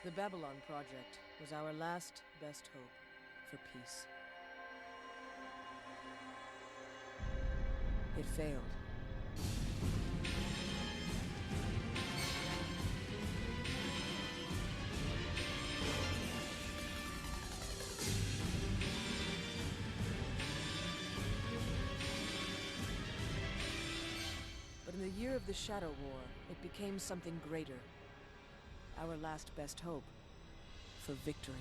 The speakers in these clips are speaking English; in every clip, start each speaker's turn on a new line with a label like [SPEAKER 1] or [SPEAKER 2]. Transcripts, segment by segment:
[SPEAKER 1] The Babylon Project was our last best hope for peace. It failed. But in the year of the Shadow War, it became something greater. Our last best hope for victory.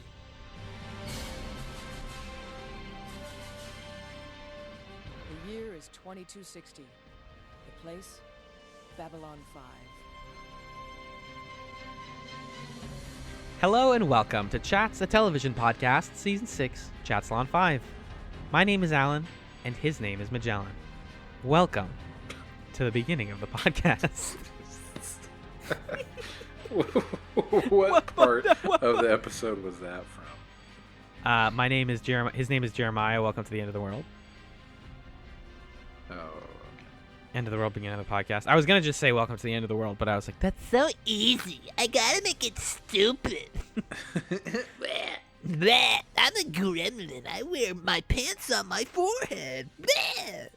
[SPEAKER 1] The year is 2260. The place, Babylon 5.
[SPEAKER 2] Hello and welcome to Chats, a television podcast, Season 6, Chatzylon 5. My name is Alan, and his name is Magellan. Welcome to the beginning of the podcast.
[SPEAKER 3] What part of the episode was that from?
[SPEAKER 2] My name is Jeremiah. His name is Jeremiah. Welcome to the end of the world.
[SPEAKER 3] Oh, okay.
[SPEAKER 2] End of the world, beginning of the podcast. I was gonna just say welcome to the end of the world, but I was like, that's so easy. I gotta make it stupid. Bleh. I'm a gremlin. I wear my pants on my forehead. Bleh.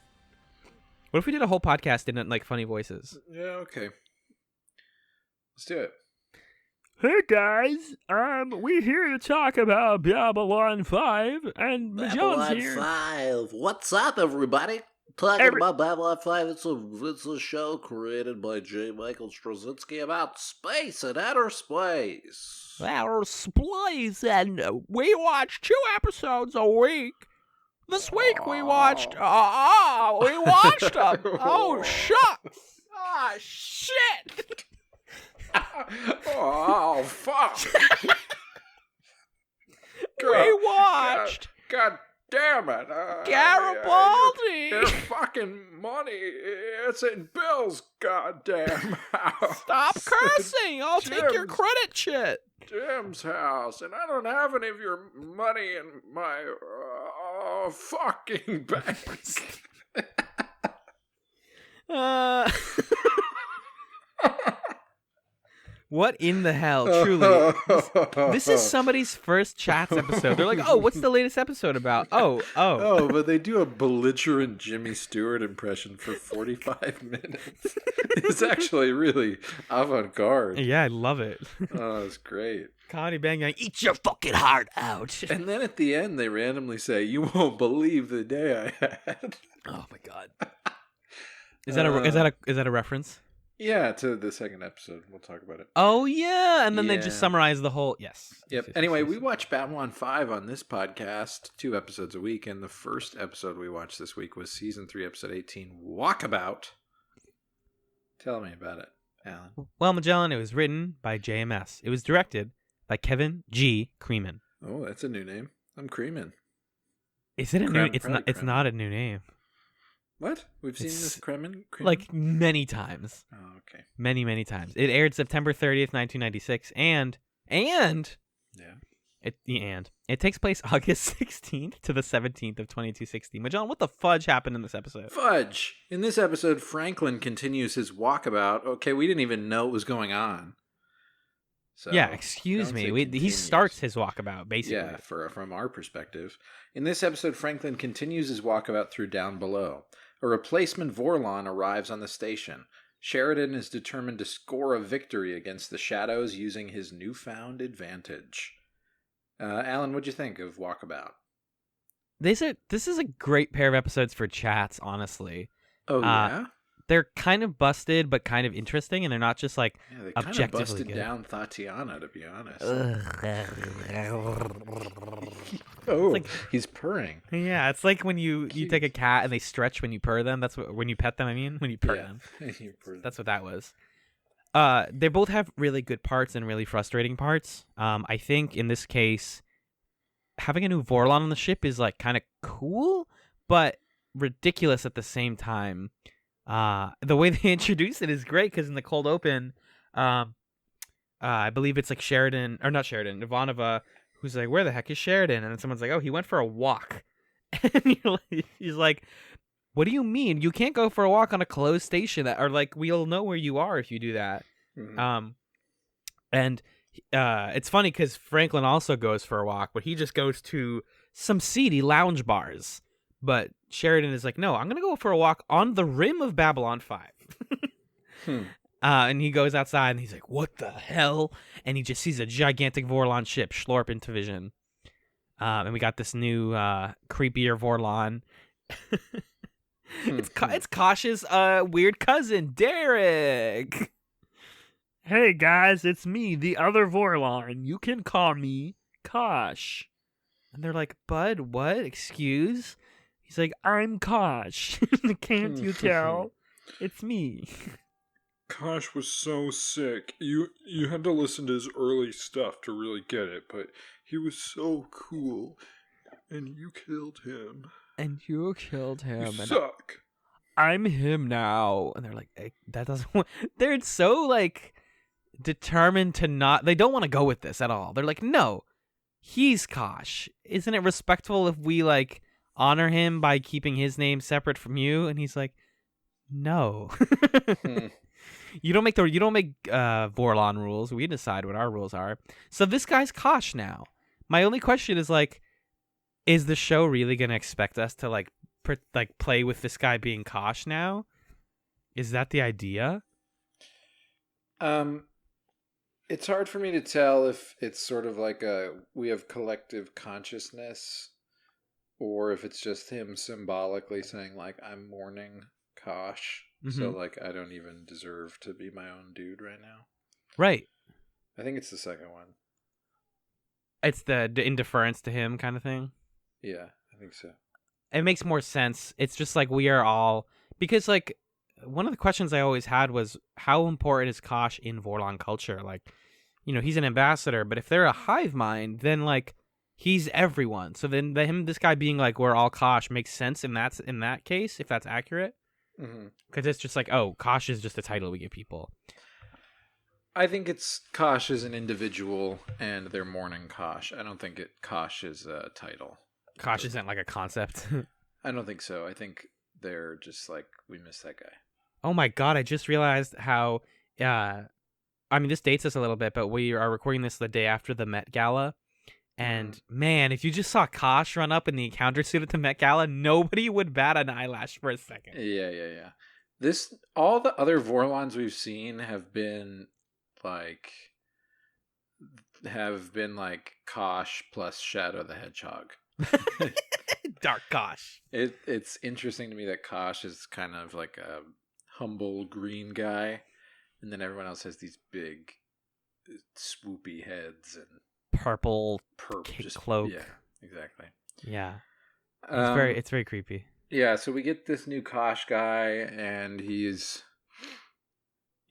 [SPEAKER 2] What if we did a whole podcast in like funny voices?
[SPEAKER 3] Yeah, okay. Let's do it.
[SPEAKER 2] Hey guys, we're here to talk about Babylon 5, and Magellan's
[SPEAKER 4] Babylon
[SPEAKER 2] here.
[SPEAKER 4] 5. What's up, everybody? Talking about Babylon 5. It's a show created by J. Michael Straczynski about space and outer space.
[SPEAKER 2] Outer space, and we watch 2 episodes a week. This week we watched, oh, shucks. Ah, shit.
[SPEAKER 3] Oh, fuck.
[SPEAKER 2] We watched
[SPEAKER 3] God damn it.
[SPEAKER 2] Garibaldi.
[SPEAKER 3] Your fucking money, it's in bills, goddamn.
[SPEAKER 2] Stop cursing. I'll take your
[SPEAKER 3] Jim's-
[SPEAKER 2] credit shit.
[SPEAKER 3] Jim's house, and I don't have any of your money in my fucking bank.
[SPEAKER 2] What in the hell, truly? This is somebody's first Chats episode. They're like, oh, what's the latest episode about? Oh.
[SPEAKER 3] Oh, but they do a belligerent Jimmy Stewart impression for 45 minutes. It's actually really avant-garde.
[SPEAKER 2] Yeah, I love it.
[SPEAKER 3] Oh, it's great.
[SPEAKER 2] Comedy Bang Bang, eat your fucking heart out.
[SPEAKER 3] And then at the end, they randomly say, "You won't believe the day I had."
[SPEAKER 2] Oh my god. Is that a reference?
[SPEAKER 3] Yeah, to the second episode. We'll talk about it.
[SPEAKER 2] Oh yeah, and then they
[SPEAKER 3] Yeah.
[SPEAKER 2] just summarize the whole. Yes.
[SPEAKER 3] Yep.
[SPEAKER 2] Yes,
[SPEAKER 3] Anyway,
[SPEAKER 2] yes,
[SPEAKER 3] we
[SPEAKER 2] yes.
[SPEAKER 3] watch Babylon 5 on this podcast, 2 episodes a week, and the first episode we watched this week was Season 3, Episode 18, Walkabout. Tell me about it, Alan.
[SPEAKER 2] Well, Magellan, it was written by JMS. It was directed by Kevin G. Creeman.
[SPEAKER 3] Oh, that's a new name. I'm Creeman.
[SPEAKER 2] Is it a new?
[SPEAKER 3] Creme-
[SPEAKER 2] It's
[SPEAKER 3] probably
[SPEAKER 2] not. It's
[SPEAKER 3] Creme.
[SPEAKER 2] not a new name.
[SPEAKER 3] What? We've seen
[SPEAKER 2] It's
[SPEAKER 3] this Kremen?
[SPEAKER 2] Like many times.
[SPEAKER 3] Oh, okay.
[SPEAKER 2] Many times. It aired September 30th, 1996, and
[SPEAKER 3] Yeah.
[SPEAKER 2] it takes place August 16th to the 17th of 2260. Magellan, what the fudge happened in this episode?
[SPEAKER 3] Fudge! In this episode, Franklin continues his walkabout. Okay, we didn't even know what was going on. So,
[SPEAKER 2] Yeah, excuse
[SPEAKER 3] don't
[SPEAKER 2] me.
[SPEAKER 3] say
[SPEAKER 2] He
[SPEAKER 3] continues.
[SPEAKER 2] starts his walkabout, basically.
[SPEAKER 3] Yeah, from our perspective. In this episode, Franklin continues his walkabout through Down Below. A replacement Vorlon arrives on the station. Sheridan is determined to score a victory against the Shadows using his newfound advantage. Alan, what'd you think of Walkabout?
[SPEAKER 2] This is a great pair of episodes for chats, honestly.
[SPEAKER 3] Oh, yeah?
[SPEAKER 2] They're kind of busted, but kind of interesting, and they're not just like
[SPEAKER 3] Yeah, they kind of
[SPEAKER 2] objectively
[SPEAKER 3] busted
[SPEAKER 2] good.
[SPEAKER 3] down Tatiana, to be honest.
[SPEAKER 2] It's
[SPEAKER 3] Oh,
[SPEAKER 2] like-
[SPEAKER 3] he's purring.
[SPEAKER 2] Yeah, it's like when you
[SPEAKER 3] Cute.
[SPEAKER 2] take a cat and they stretch when you purr them. That's what when you pet them. I mean, when you purr
[SPEAKER 3] Yeah.
[SPEAKER 2] them.
[SPEAKER 3] He purred.
[SPEAKER 2] That's what that was. They both have really good parts and really frustrating parts. I think in this case, having a new Vorlon on the ship is like kind of cool, but ridiculous at the same time. The way they introduce it is great because in the cold open, I believe it's like Sheridan or not Sheridan, Ivanova, who's like, "Where the heck is Sheridan?" And then someone's like, "Oh, he went for a walk." And he's like, "What do you mean? You can't go for a walk on a closed station, or like we'll know where you are if you do that."
[SPEAKER 3] Mhm.
[SPEAKER 2] And it's funny because Franklin also goes for a walk, but he just goes to some seedy lounge bars. But Sheridan is like, no, I'm going to go for a walk on the rim of Babylon 5. And he goes outside and he's like, what the hell? And he just sees a gigantic Vorlon ship schlorp into vision. And we got this new creepier Vorlon. It's Kosh's weird cousin, Derek. Hey guys, it's me, the other Vorlon. You can call me Kosh. And they're like, Bud, what? Excuse? He's like, I'm Kosh. Can't you tell? It's me.
[SPEAKER 5] Kosh was so sick. You had to listen to his early stuff to really get it, but he was so cool. And you killed him.
[SPEAKER 2] You
[SPEAKER 5] suck.
[SPEAKER 2] I'm him now. And they're like, hey, that doesn't want... They're so, like, determined to not... They don't want to go with this at all. They're like, no, he's Kosh. Isn't it respectful if we, like, honor him by keeping his name separate from you? And he's like, no. You don't make Vorlon rules. We decide what our rules are. So this guy's Kosh now. My only question is, like, is the show really going to expect us to, like, play with this guy being Kosh now? Is that the idea?
[SPEAKER 3] It's hard for me to tell if it's sort of like we have collective consciousness, or if it's just him symbolically saying, like, I'm mourning Kosh, so, like, I don't even deserve to be my own dude right now.
[SPEAKER 2] Right.
[SPEAKER 3] I think it's the second one.
[SPEAKER 2] It's the indifference to him kind of thing?
[SPEAKER 3] Yeah, I think so.
[SPEAKER 2] It makes more sense. It's just like we are all... Because, like, one of the questions I always had was, how important is Kosh in Vorlon culture? Like, you know, he's an ambassador, but if they're a hive mind, then, like, he's everyone. So then this guy being like, we're all Kosh makes sense in that case, if that's accurate. Because it's just like, oh, Kosh is just a title we give people.
[SPEAKER 3] I think it's Kosh as an individual, and they're mourning Kosh. I don't think Kosh is a title.
[SPEAKER 2] Kosh isn't like a concept.
[SPEAKER 3] I don't think so. I think they're just like, we miss that guy.
[SPEAKER 2] Oh my god, I just realized how... I mean, this dates us a little bit, but we are recording this the day after the Met Gala. And, man, if you just saw Kosh run up in the encounter suit at the Met Gala, nobody would bat an eyelash for a second.
[SPEAKER 3] Yeah. All the other Vorlons we've seen have been like Kosh plus Shadow the Hedgehog.
[SPEAKER 2] Dark Kosh.
[SPEAKER 3] It's interesting to me that Kosh is kind of like a humble green guy, and then everyone else has these big swoopy heads and
[SPEAKER 2] purple cloak.
[SPEAKER 3] Yeah, exactly.
[SPEAKER 2] Yeah. It's very creepy.
[SPEAKER 3] Yeah, so we get this new Kosh guy, and he's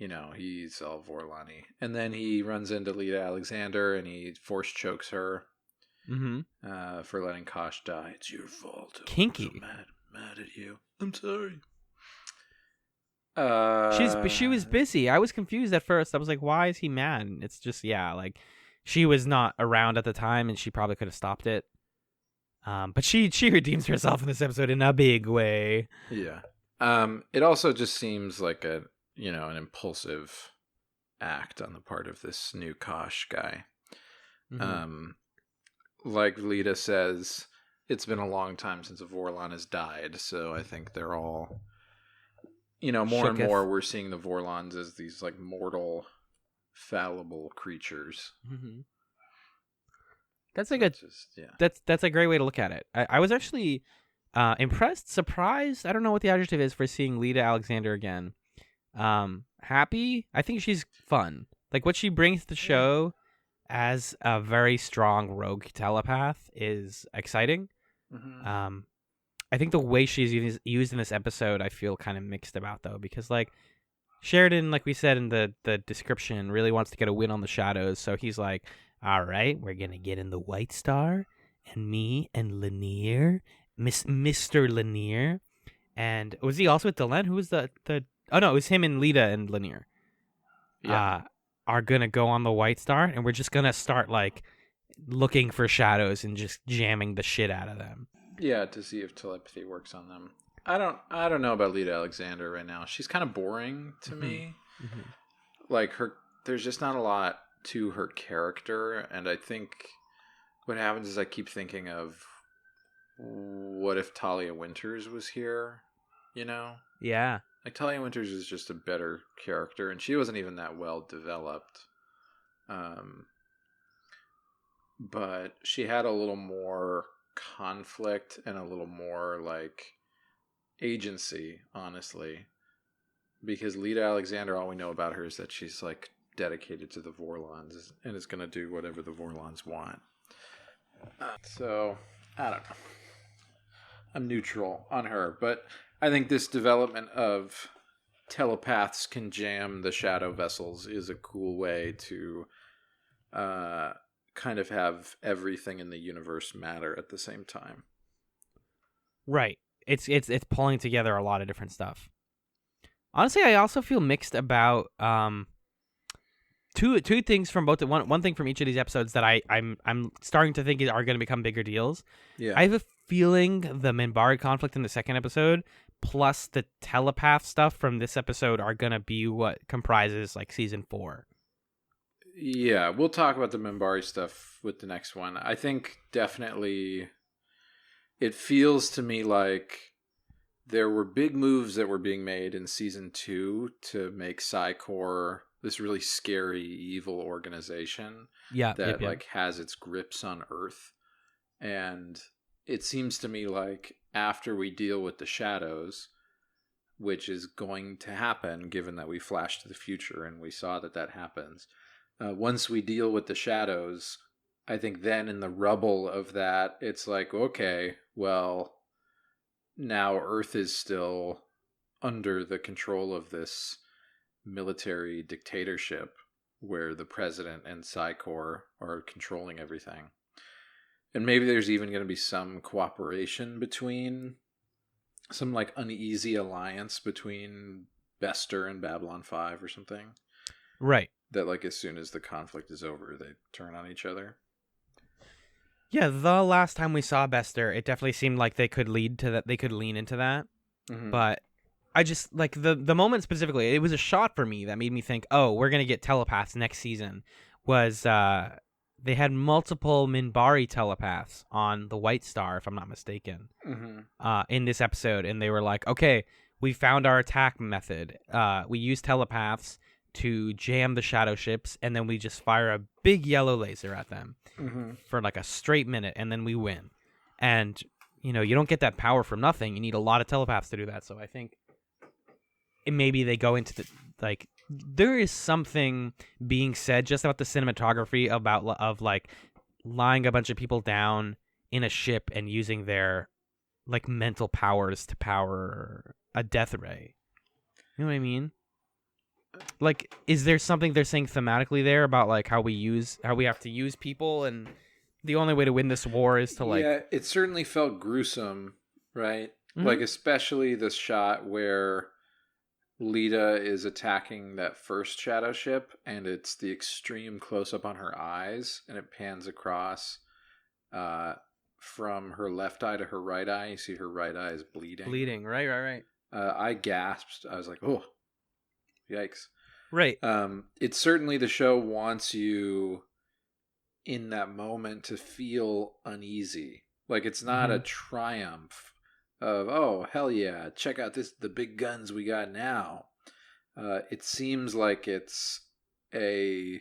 [SPEAKER 3] all Vorlon-y. And then he runs into Lita Alexander, and he force chokes her for letting Kosh die. It's your fault.
[SPEAKER 2] Kinky.
[SPEAKER 3] I'm so mad at you. I'm sorry.
[SPEAKER 2] She was busy. I was confused at first. I was like, why is he mad? And it's just, like, she was not around at the time, and she probably could have stopped it. But she redeems herself in this episode in a big way.
[SPEAKER 3] Yeah. It also just seems like an impulsive act on the part of this new Kosh guy. Like Lita says, it's been a long time since a Vorlon has died, so I think they're all, more and more we're seeing the Vorlons as these, like, mortal, fallible creatures.
[SPEAKER 2] That's like that's a great way to look at it. I was actually impressed, surprised. I don't know what the adjective is for seeing Lita Alexander again. Happy. I think she's fun. Like, what she brings to the show as a very strong rogue telepath is exciting. I think the way she's used in this episode, I feel kind of mixed about, though, because, like, Sheridan, like we said in the description, really wants to get a win on the shadows, so he's like, all right, we're going to get in the White Star, and me and Lanier, Mr. Lanier, and was he also with Delenn? Who was the oh no, it was him and Lita and Lanier. Yeah. Are going to go on the White Star, and we're just going to start, like, looking for shadows and just jamming the shit out of them.
[SPEAKER 3] Yeah, to see if telepathy works on them. I don't know about Lita Alexander right now. She's kind of boring to me. Like, there's just not a lot to her character, and I think what happens is I keep thinking of what if Talia Winters was here, you know?
[SPEAKER 2] Yeah.
[SPEAKER 3] Like, Talia Winters is just a better character, and she wasn't even that well developed. But she had a little more conflict and a little more, like, agency, honestly. Because Lita Alexander, all we know about her is that she's, like, dedicated to the Vorlons and is going to do whatever the Vorlons want. So, I don't know. I'm neutral on her, but I think this development of telepaths can jam the shadow vessels is a cool way to kind of have everything in the universe matter at the same time.
[SPEAKER 2] Right. It's pulling together a lot of different stuff. Honestly, I also feel mixed about two things from both. One thing from each of these episodes that I'm starting to think are going to become bigger deals.
[SPEAKER 3] Yeah.
[SPEAKER 2] I have a feeling the Minbari conflict in the second episode plus the telepath stuff from this episode are going to be what comprises like season 4.
[SPEAKER 3] Yeah, we'll talk about the Minbari stuff with the next one. I think definitely it feels to me like there were big moves that were being made in season 2 to make Psycor this really scary, evil organization that like has its grips on Earth. And it seems to me like after we deal with the shadows, which is going to happen given that we flash to the future and we saw that happens. Once we deal with the shadows, I think then in the rubble of that, it's like, okay, well, now Earth is still under the control of this military dictatorship where the president and Psycor are controlling everything. And maybe there's even going to be some cooperation between, some like uneasy alliance between Bester and Babylon 5 or something.
[SPEAKER 2] Right.
[SPEAKER 3] That like as soon as the conflict is over, they turn on each other.
[SPEAKER 2] Yeah, the last time we saw Bester, it definitely seemed like they could lead to that. They could lean into that. Mm-hmm. But I just like the moment specifically. It was a shot for me that made me think, oh, we're gonna get telepaths next season. Was they had multiple Minbari telepaths on the White Star, if I'm not mistaken, in this episode, and they were like, okay, we found our attack method. We use telepaths to jam the shadow ships, and then we just fire a big yellow laser at them for like a straight minute, and then we win. And, you know, you don't get that power from nothing. You need a lot of telepaths to do that. So I think maybe they go into the, like, there is something being said just about the cinematography of like lying a bunch of people down in a ship and using their like mental powers to power a death ray. You know what I mean? Like, is there something they're saying thematically there about like how we have to use people, and the only way to win this war is to like...
[SPEAKER 3] Yeah, it certainly felt gruesome, right? Like, especially this shot where Lita is attacking that first shadow ship, and it's the extreme close-up on her eyes, and it pans across from her left eye to her right eye. You see her right eye is bleeding.
[SPEAKER 2] Bleeding, right.
[SPEAKER 3] I gasped. I was like, oh, yikes.
[SPEAKER 2] Right.
[SPEAKER 3] It's certainly the show wants you in that moment to feel uneasy. Like, it's not a triumph of, oh, hell yeah, check out the big guns we got now. It seems like it's a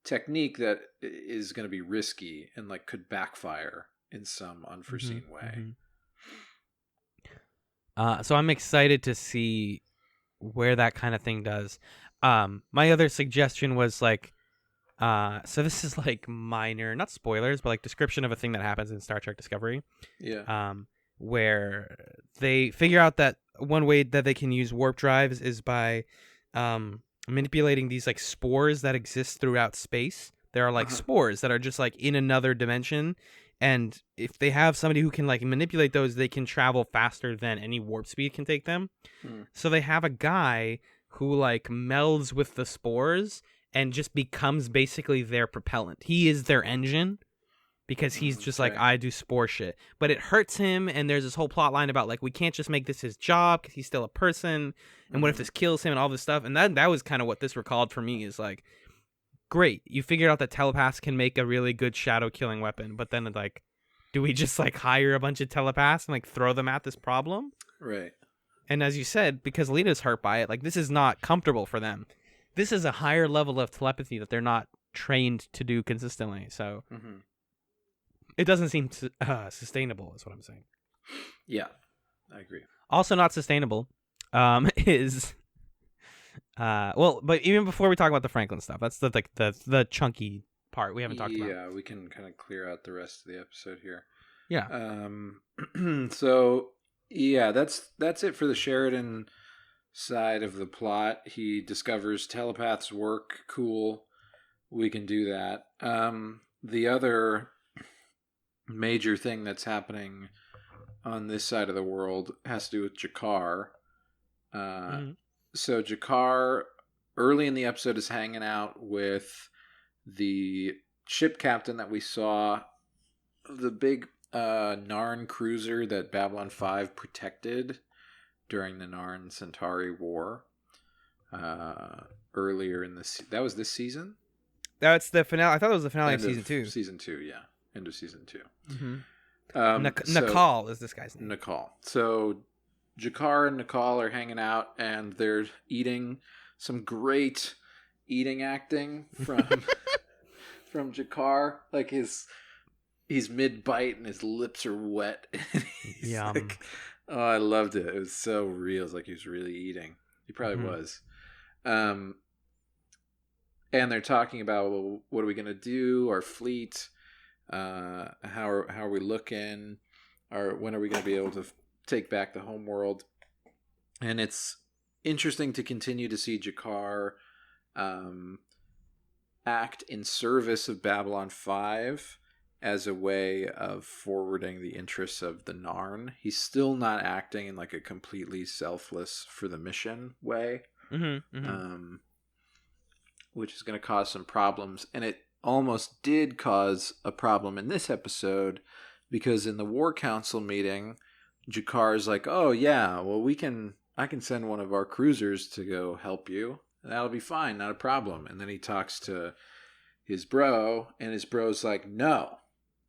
[SPEAKER 3] technique that is going to be risky and like could backfire in some unforeseen way.
[SPEAKER 2] So I'm excited to see where that kind of thing does. My other suggestion was like, so this is like minor, not spoilers, but like description of a thing that happens in Star Trek Discovery.
[SPEAKER 3] Yeah.
[SPEAKER 2] Where they figure out that one way that they can use warp drives is by manipulating these like spores that exist throughout space. There are like spores that are just like in another dimension, and if they have somebody who can like manipulate those, they can travel faster than any warp speed can take them. So they have a guy who like melds with the spores and just becomes basically their propellant. He is their engine. Because he's just like, I do spore shit. But it hurts him, and there's this whole plot line about, like, we can't just make this his job because he's still a person. And what if this kills him and all this stuff? And that was kind of what this recalled for me, is, like, great. You figured out that telepaths can make a really good shadow killing weapon, but then like, do we just like hire a bunch of telepaths and like throw them at this problem?
[SPEAKER 3] Right.
[SPEAKER 2] And as you said, because Lena's hurt by it, like this is not comfortable for them. This is a higher level of telepathy that they're not trained to do consistently. So it doesn't seem sustainable, is what I'm saying.
[SPEAKER 3] Yeah, I agree.
[SPEAKER 2] Also not sustainable is but even before we talk about the Franklin stuff, that's the chunky part we haven't talked about.
[SPEAKER 3] Yeah, we can kind of clear out the rest of the episode here.
[SPEAKER 2] Yeah.
[SPEAKER 3] So yeah, that's it for the Sheridan side of the plot. He discovers telepaths work. Cool. We can do that. The other major thing that's happening on this side of the world has to do with Jakar. So Jakar, early in the episode, is hanging out with the ship captain that we saw, the big Narn cruiser that Babylon 5 protected during the Narn Centauri War. Earlier in this, that was this season.
[SPEAKER 2] That's the finale. I thought it was the finale of season 2.
[SPEAKER 3] Season 2, yeah, end of season 2.
[SPEAKER 2] Nakal is this guy's name.
[SPEAKER 3] Nakal. So Jakar and Nakal are hanging out, and they're eating some great eating acting from from Jakar. Like he's mid bite and his lips are wet.
[SPEAKER 2] Yum.
[SPEAKER 3] Like, oh, I loved it. It was so real. It's like he was really eating. He probably was. And they're talking about, well, what are we gonna do? Our fleet. How are we looking? Or when are we gonna be able to take back the home world? And it's interesting to continue to see Jakar act in service of Babylon 5 as a way of forwarding the interests of the Narn. He's still not acting in like a completely selfless for the mission way, which is going to cause some problems. And it almost did cause a problem in this episode, because in the War Council meeting, Jakar's like, "Oh yeah, well I can send one of our cruisers to go help you. That'll be fine, not a problem." And then he talks to his bro, and his bro's like, "No.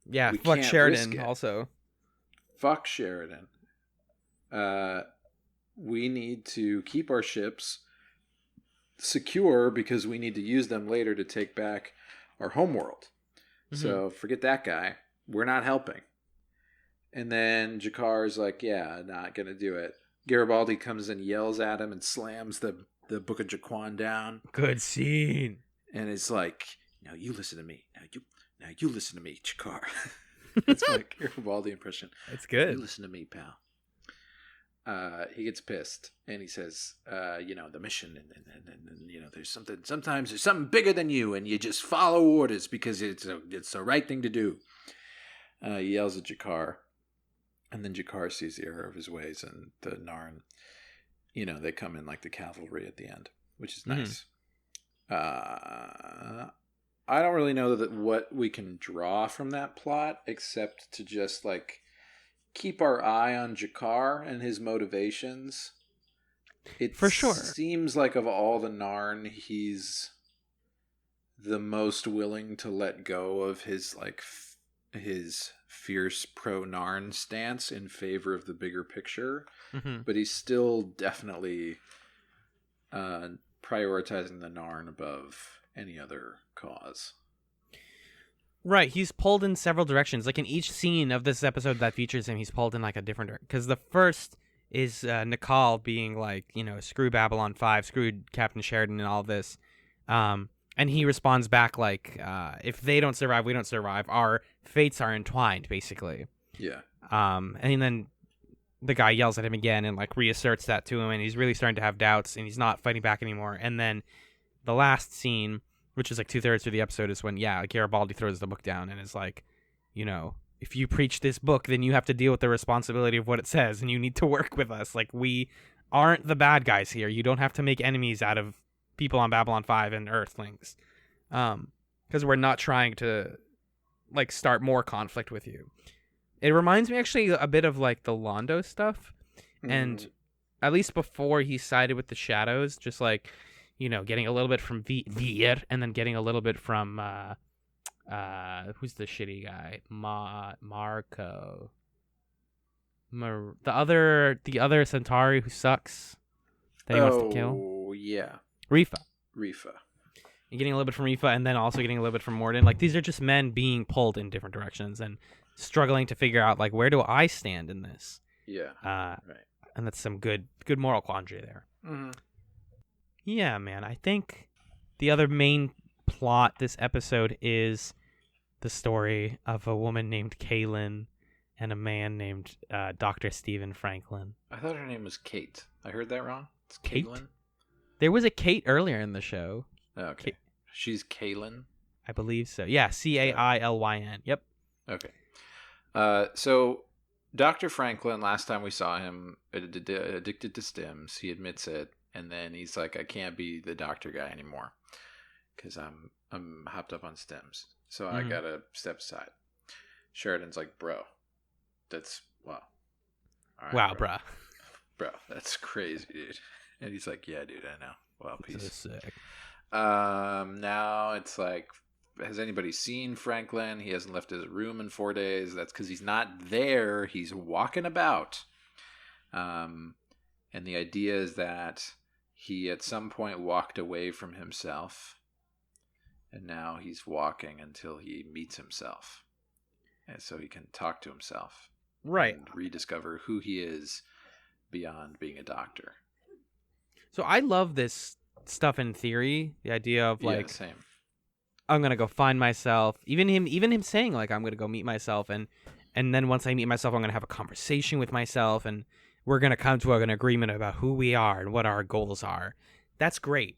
[SPEAKER 2] Yeah,
[SPEAKER 3] we
[SPEAKER 2] fuck
[SPEAKER 3] can't
[SPEAKER 2] Sheridan
[SPEAKER 3] risk it.
[SPEAKER 2] also.
[SPEAKER 3] Fuck Sheridan. We need to keep our ships secure because we need to use them later to take back our homeworld. So forget that guy. We're not helping." And then Jakar's like, "Yeah, not gonna do it." Garibaldi comes and yells at him and slams the Book of Jaquan down.
[SPEAKER 2] Good scene.
[SPEAKER 3] And it's like, "Now you listen to me. Now you listen to me, Jakar." That's my Garibaldi impression.
[SPEAKER 2] It's good.
[SPEAKER 3] "You listen to me, pal." He gets pissed and he says, the mission and there's sometimes there's something bigger than you, and you just follow orders because it's the right thing to do. He yells at Jakar, and then Jakar sees the error of his ways, and the Narn, they come in like the cavalry at the end, which is nice. I don't really know what we can draw from that plot, except to just like keep our eye on Jakar and his motivations. It
[SPEAKER 2] for sure
[SPEAKER 3] seems like of all the Narn, he's the most willing to let go of his his fierce pro-Narn stance in favor of the bigger picture. But he's still definitely prioritizing the Narn above any other cause.
[SPEAKER 2] Right, he's pulled in several directions. Like in each scene of this episode that features him, he's pulled in like a different direction. Because the first is Nakal being like, screw Babylon 5, screw Captain Sheridan and all of this. And he responds back like, if they don't survive, we don't survive. Our fates are entwined, basically.
[SPEAKER 3] Yeah.
[SPEAKER 2] And then the guy yells at him again and like reasserts that to him, and he's really starting to have doubts, and he's not fighting back anymore. And then the last scene, which is like 2/3 through the episode, is when, Garibaldi throws the book down and is like, if you preach this book, then you have to deal with the responsibility of what it says, and you need to work with us. Like, we aren't the bad guys here. You don't have to make enemies out of people on Babylon 5 and Earthlings. Because we're not trying to, like, start more conflict with you. It reminds me actually a bit of, like, the Londo stuff. And at least before he sided with the Shadows, just like, getting a little bit from Vir and then getting a little bit from who's the shitty guy? Marco. The other Centauri who sucks that he wants to kill.
[SPEAKER 3] Oh, yeah.
[SPEAKER 2] Rifa. You're getting a little bit from Rifa and then also getting a little bit from Morden. Like, these are just men being pulled in different directions and struggling to figure out, like, where do I stand in this?
[SPEAKER 3] Yeah.
[SPEAKER 2] Right. And that's some good moral quandary there.
[SPEAKER 3] Mm-hmm.
[SPEAKER 2] Yeah, man. I think the other main plot this episode is the story of a woman named Kaylin and a man named Dr. Stephen Franklin.
[SPEAKER 3] I thought her name was Kate. I heard that wrong? It's
[SPEAKER 2] Kate?
[SPEAKER 3] Caitlin?
[SPEAKER 2] There was a Kate earlier in the show.
[SPEAKER 3] Oh, okay. She's Kaylin?
[SPEAKER 2] I believe so. Yeah, Cailyn. Yep.
[SPEAKER 3] Okay. So Dr. Franklin, last time we saw him, addicted to stims. He admits it. And then he's like, I can't be the doctor guy anymore because I'm hopped up on stims. So I gotta step aside. Sheridan's like, bro, that's wow. All right,
[SPEAKER 2] Wow, bruh.
[SPEAKER 3] Bro, that's crazy, dude. And he's like, yeah, dude, I know. Well, peace.
[SPEAKER 2] So sick.
[SPEAKER 3] Now it's like, has anybody seen Franklin? He hasn't left his room in 4 days. That's because he's not there. He's walking about. And the idea is that he at some point walked away from himself. And now he's walking until he meets himself. And so he can talk to himself.
[SPEAKER 2] Right.
[SPEAKER 3] And rediscover who he is beyond being a doctor.
[SPEAKER 2] So I love this stuff in theory. The idea of like,
[SPEAKER 3] same.
[SPEAKER 2] I'm gonna go find myself. Even him saying like, I'm gonna go meet myself, and then once I meet myself, I'm gonna have a conversation with myself, and we're gonna come to an agreement about who we are and what our goals are. That's great.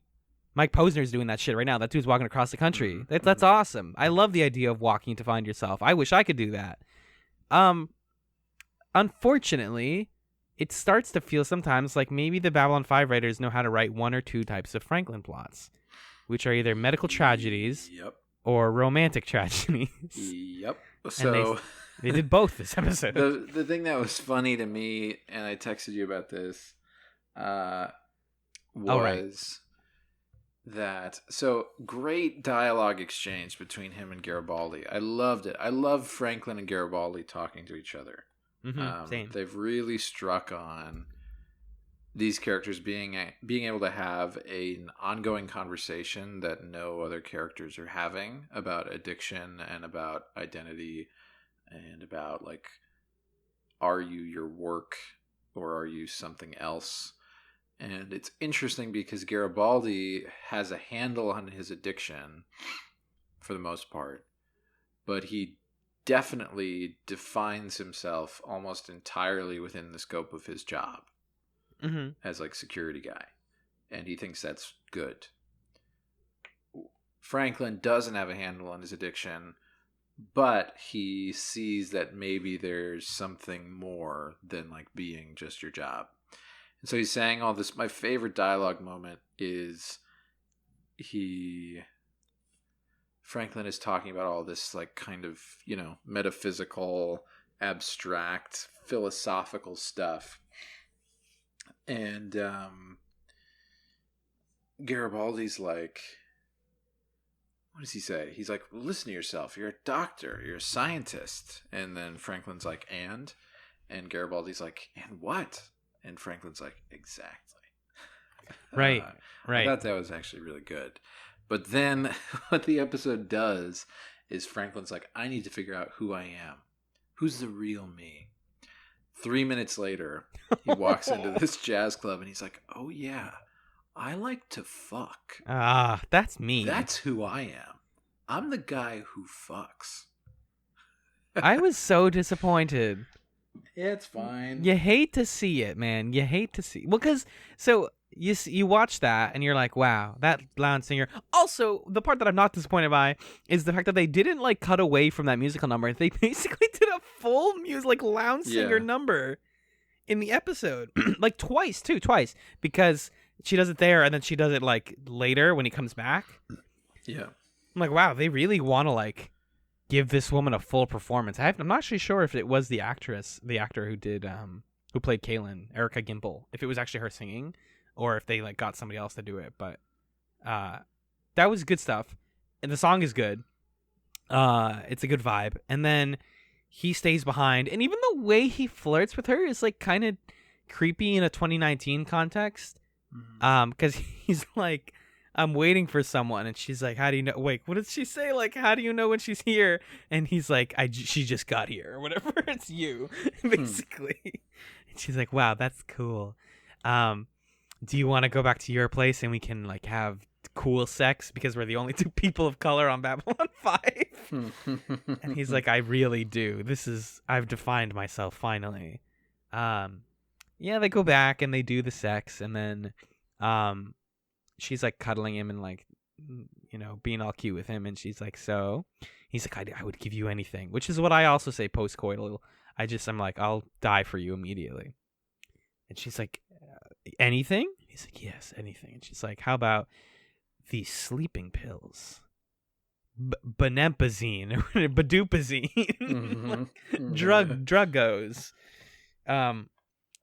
[SPEAKER 2] Mike Posner's doing that shit right now. That dude's walking across the country. That's awesome. I love the idea of walking to find yourself. I wish I could do that. Unfortunately, it starts to feel sometimes like maybe the Babylon 5 writers know how to write one or two types of Franklin plots, which are either medical tragedies or romantic tragedies.
[SPEAKER 3] Yep. So
[SPEAKER 2] they did both this episode.
[SPEAKER 3] The thing that was funny to me, and I texted you about this, was that so great dialogue exchange between him and Garibaldi. I loved it. I love Franklin and Garibaldi talking to each other.
[SPEAKER 2] Same.
[SPEAKER 3] They've really struck on these characters being able to have an ongoing conversation that no other characters are having about addiction and about identity and about like, are you your work or are you something else? And it's interesting because Garibaldi has a handle on his addiction for the most part, but he definitely defines himself almost entirely within the scope of his job as like security guy. And he thinks that's good. Franklin doesn't have a handle on his addiction, but he sees that maybe there's something more than like being just your job. And so he's saying all this. My favorite dialogue moment is Franklin is talking about all this like kind of, metaphysical, abstract, philosophical stuff. And Garibaldi's like, what does he say? He's like, well, listen to yourself. You're a doctor. You're a scientist. And then Franklin's like, and Garibaldi's like, and what? And Franklin's like, exactly.
[SPEAKER 2] Right.
[SPEAKER 3] I thought that was actually really good. But then what the episode does is Franklin's like, I need to figure out who I am. Who's the real me? 3 minutes later, he walks into this jazz club and he's like, oh yeah, I like to fuck.
[SPEAKER 2] That's me.
[SPEAKER 3] That's who I am. I'm the guy who fucks.
[SPEAKER 2] I was so disappointed.
[SPEAKER 3] Yeah, it's fine.
[SPEAKER 2] You hate to see it, man. You hate to see. Well, because so you watch that and you're like, wow, that lounge singer. Also, the part that I'm not disappointed by is the fact that they didn't like cut away from that musical number. They basically did a full lounge singer number in the episode, like twice, because she does it there and then she does it like later when he comes back.
[SPEAKER 3] Yeah,
[SPEAKER 2] I'm like, wow, they really want to like give this woman a full performance. I'm not actually sure if it was the actor who played Kaylin, Erica Gimple, if it was actually her singing or if they like got somebody else to do it. But that was good stuff, and the song is good. It's a good vibe, and then he stays behind, and even the way he flirts with her is like kind of creepy in a 2019 context. Because he's like, I'm waiting for someone, and she's like, how do you know? Wait, what did she say? Like, how do you know when she's here? And he's like, she just got here, or whatever. It's you, basically. And she's like, wow, that's cool. Do you want to go back to your place and we can like have cool sex because we're the only two people of color on Babylon 5? And he's like, I really do. I've defined myself finally. Yeah, they go back and they do the sex, and then she's like cuddling him and like, you know, being all cute with him, and she's like, so he's like, I would give you anything, which is what I also say post-coital. I'm like, I'll die for you immediately. And she's like, anything? He's like, yes, anything. And she's like, how about these sleeping pills? Benempazine, Badupazine, druggos.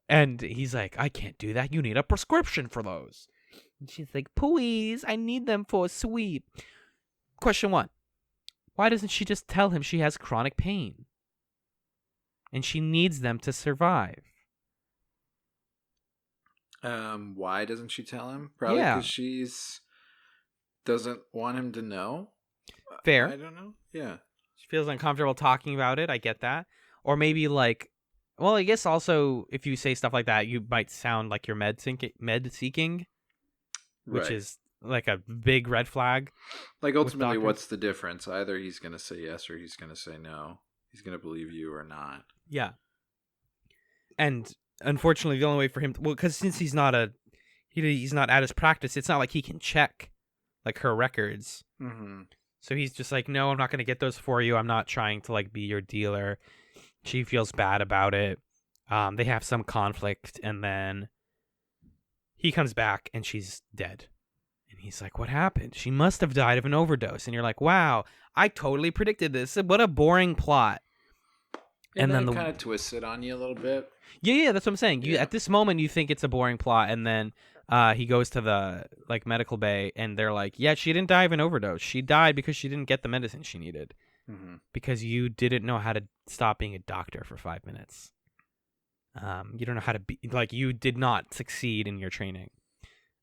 [SPEAKER 2] And he's like, I can't do that. You need a prescription for those. And she's like, please, I need them for a sweep. Question 1. Why doesn't she just tell him she has chronic pain? And she needs them to survive.
[SPEAKER 3] Why doesn't she tell him? Probably because she's doesn't want him to know.
[SPEAKER 2] Fair.
[SPEAKER 3] I don't know. Yeah.
[SPEAKER 2] She feels uncomfortable talking about it. I get that. Or maybe like, well, I guess also if you say stuff like that, you might sound like you're med seeking, which is like a big red flag.
[SPEAKER 3] Like ultimately, what's the difference? Either he's going to say yes or he's going to say no. He's going to believe you or not.
[SPEAKER 2] Yeah. And unfortunately, the only way for him, because since he's not at his practice, it's not like he can check like her records.
[SPEAKER 3] Mm-hmm.
[SPEAKER 2] So he's just like, no, I'm not going to get those for you. I'm not trying to like be your dealer. She feels bad about it. They have some conflict, and then he comes back and she's dead. And he's like, what happened? She must have died of an overdose. And you're like, wow, I totally predicted this. What a boring plot.
[SPEAKER 3] And then kind of twists it on you a little bit.
[SPEAKER 2] Yeah, that's what I'm saying. You at this moment you think it's a boring plot, and then he goes to the like medical bay, and they're like, yeah, she didn't die of an overdose. She died because she didn't get the medicine she needed.
[SPEAKER 3] Mm-hmm.
[SPEAKER 2] Because you didn't know how to stop being a doctor for 5 minutes. You don't know how to be, like, you did not succeed in your training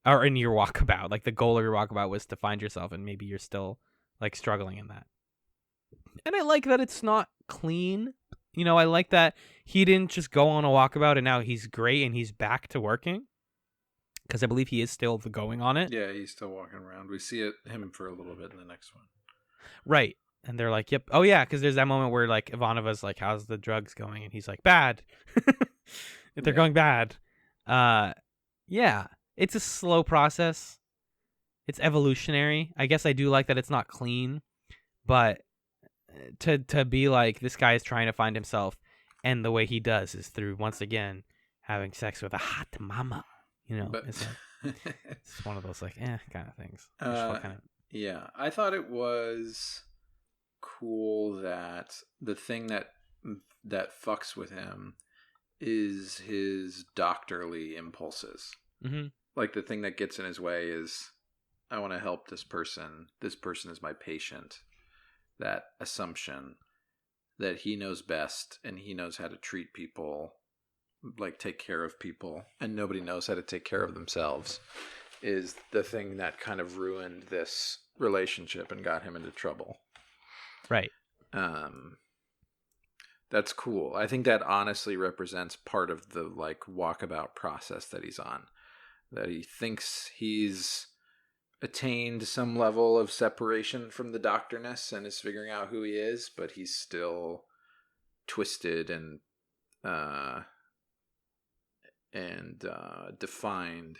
[SPEAKER 2] or in your walkabout. Like, the goal of your walkabout was to find yourself, and maybe you're still like struggling in that. And I like that it's not clean. You know, I like that he didn't just go on a walkabout and now he's great and he's back to working. Because I believe he is still going on it.
[SPEAKER 3] Yeah, he's still walking around. We see him for a little bit in the next one.
[SPEAKER 2] Right. And they're like, yep. Oh, yeah, because there's that moment where, like, Ivanova's like, how's the drugs going? And he's like, bad. They're going bad. Yeah. It's a slow process. It's evolutionary. I guess I do like that it's not clean. But to be like, this guy is trying to find himself, and the way he does is through, once again, having sex with a hot mama. You know, it's one of those, like, kind of things.
[SPEAKER 3] Yeah, I thought it was cool that the thing that fucks with him is his doctorly impulses.
[SPEAKER 2] Mm-hmm.
[SPEAKER 3] Like, the thing that gets in his way is, I want to help this person. This person is my patient. That assumption that he knows best and he knows how to treat people, like take care of people, and nobody knows how to take care of themselves, is the thing that kind of ruined this relationship and got him into trouble.
[SPEAKER 2] Right.
[SPEAKER 3] That's cool. I think that honestly represents part of the like walkabout process that he's on. That he thinks he's attained some level of separation from the doctorness and is figuring out who he is, but he's still twisted and defined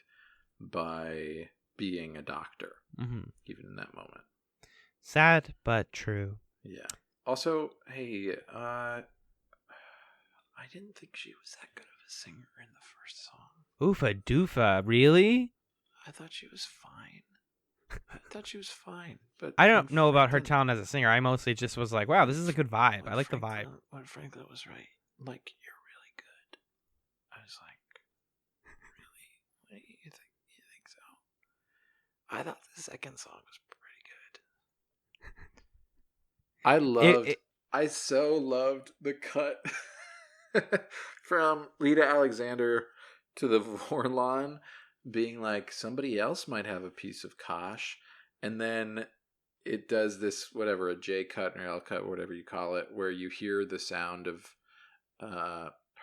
[SPEAKER 3] by being a doctor, even in that moment.
[SPEAKER 2] Sad, but true.
[SPEAKER 3] Yeah. Also, hey, I didn't think she was that good of a singer in the first song.
[SPEAKER 2] Oofa doofa, really?
[SPEAKER 3] I thought she was fine. But
[SPEAKER 2] I don't know about her talent as a singer. I mostly just was like, wow, this is a good vibe. I like the vibe.
[SPEAKER 3] When Franklin was right, like, you're really good. I was like, really? You think so? I thought the second song was pretty good. I so loved the cut from Rita Alexander to the Vorlon being like, somebody else might have a piece of Kosh. And then it does this, whatever, a J cut or L cut, whatever you call it, where you hear the sound of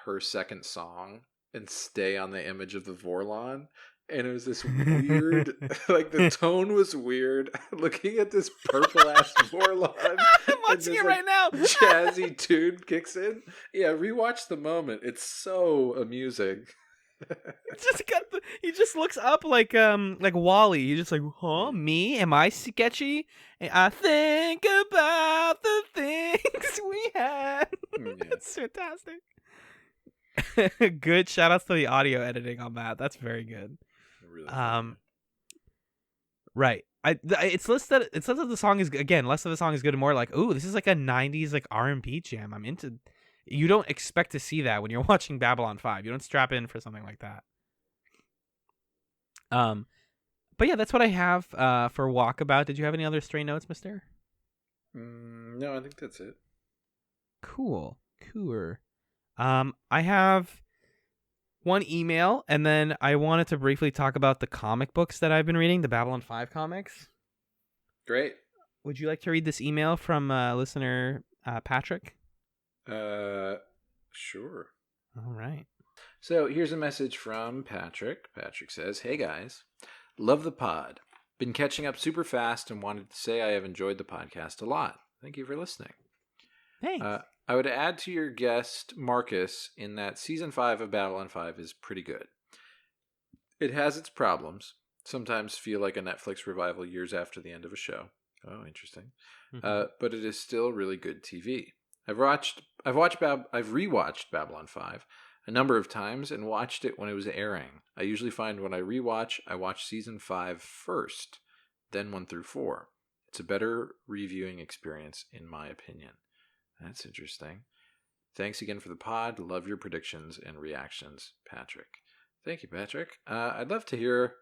[SPEAKER 3] her second song and stay on the image of the Vorlon. And it was this weird, like the tone was weird. Looking at this purple ass Vorlon.
[SPEAKER 2] I'm watching it right now.
[SPEAKER 3] Jazzy tune kicks in. Yeah, rewatch the moment. It's so amusing.
[SPEAKER 2] He just looks up like Wally. He's just like, huh, me? Am I sketchy? I think about the things we had. That's fantastic. Good shout outs to the audio editing on that. That's very good.
[SPEAKER 3] Really
[SPEAKER 2] right. It's listed that the song is, again, less of the song is good and more like, ooh, this is like a 90s like R&B jam. I'm into. You don't expect to see that when you're watching Babylon 5. You don't strap in for something like that. But yeah, that's what I have for Walkabout. Did you have any other stray notes, mister?
[SPEAKER 3] No, I think that's it.
[SPEAKER 2] Cool. I have one email, and then I wanted to briefly talk about the comic books that I've been reading, the Babylon 5 comics.
[SPEAKER 3] Great.
[SPEAKER 2] Would you like to read this email from listener Patrick?
[SPEAKER 3] Sure.
[SPEAKER 2] All right.
[SPEAKER 3] So here's a message from Patrick. Patrick says, "Hey guys, love the pod. Been catching up super fast and wanted to say I have enjoyed the podcast a lot. Thank you for listening.
[SPEAKER 2] Thanks.
[SPEAKER 3] I would add to your guest, Marcus, in that Season 5 of Babylon 5 is pretty good. It has its problems. Sometimes feel like a Netflix revival years after the end of a show. Oh, interesting. But it is still really good TV. I've rewatched Babylon 5 a number of times and watched it when it was airing. I usually find when I rewatch, I watch Season 5 first, then 1 through 4. It's a better reviewing experience, in my opinion." That's interesting. Thanks again for the pod. Love your predictions and reactions, Patrick. Thank you, Patrick. I'd love to hear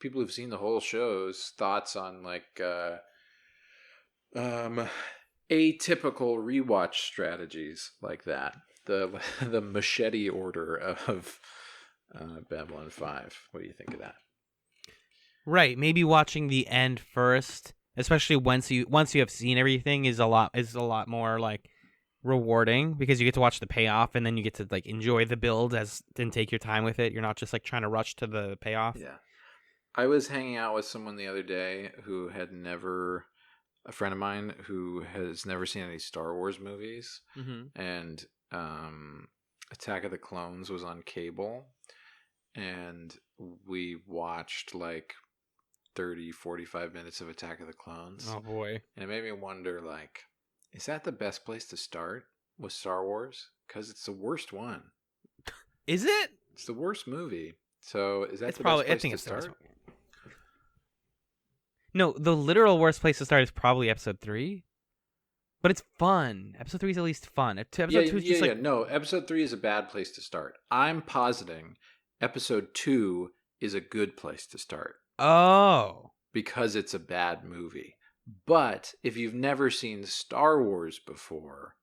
[SPEAKER 3] people who've seen the whole show's thoughts on like atypical rewatch strategies like that. The machete order of Babylon 5. What do you think of that?
[SPEAKER 2] Right, maybe watching the end first, especially once you have seen everything, is a lot more like rewarding because you get to watch the payoff and then you get to like enjoy the build and take your time with it. You're not just like trying to rush to the payoff.
[SPEAKER 3] Yeah. I was hanging out with someone the other day who had a friend of mine who has never seen any Star Wars movies, and Attack of the Clones was on cable, and we watched like 30-45 minutes of Attack of the Clones.
[SPEAKER 2] Oh boy.
[SPEAKER 3] And it made me wonder, like, is that the best place to start with Star Wars? Because it's the worst one.
[SPEAKER 2] Is it?
[SPEAKER 3] It's the worst movie. So is that
[SPEAKER 2] It's
[SPEAKER 3] the
[SPEAKER 2] probably,
[SPEAKER 3] best place
[SPEAKER 2] I think
[SPEAKER 3] to
[SPEAKER 2] it's the worst
[SPEAKER 3] start?
[SPEAKER 2] one. No, the literal worst place to start is probably episode 3. But it's fun. Episode 3 is at least fun. Episode 2 is just like...
[SPEAKER 3] No, episode 3 is a bad place to start. I'm positing episode 2 is a good place to start.
[SPEAKER 2] Oh.
[SPEAKER 3] Because it's a bad movie. But if you've never seen Star Wars before,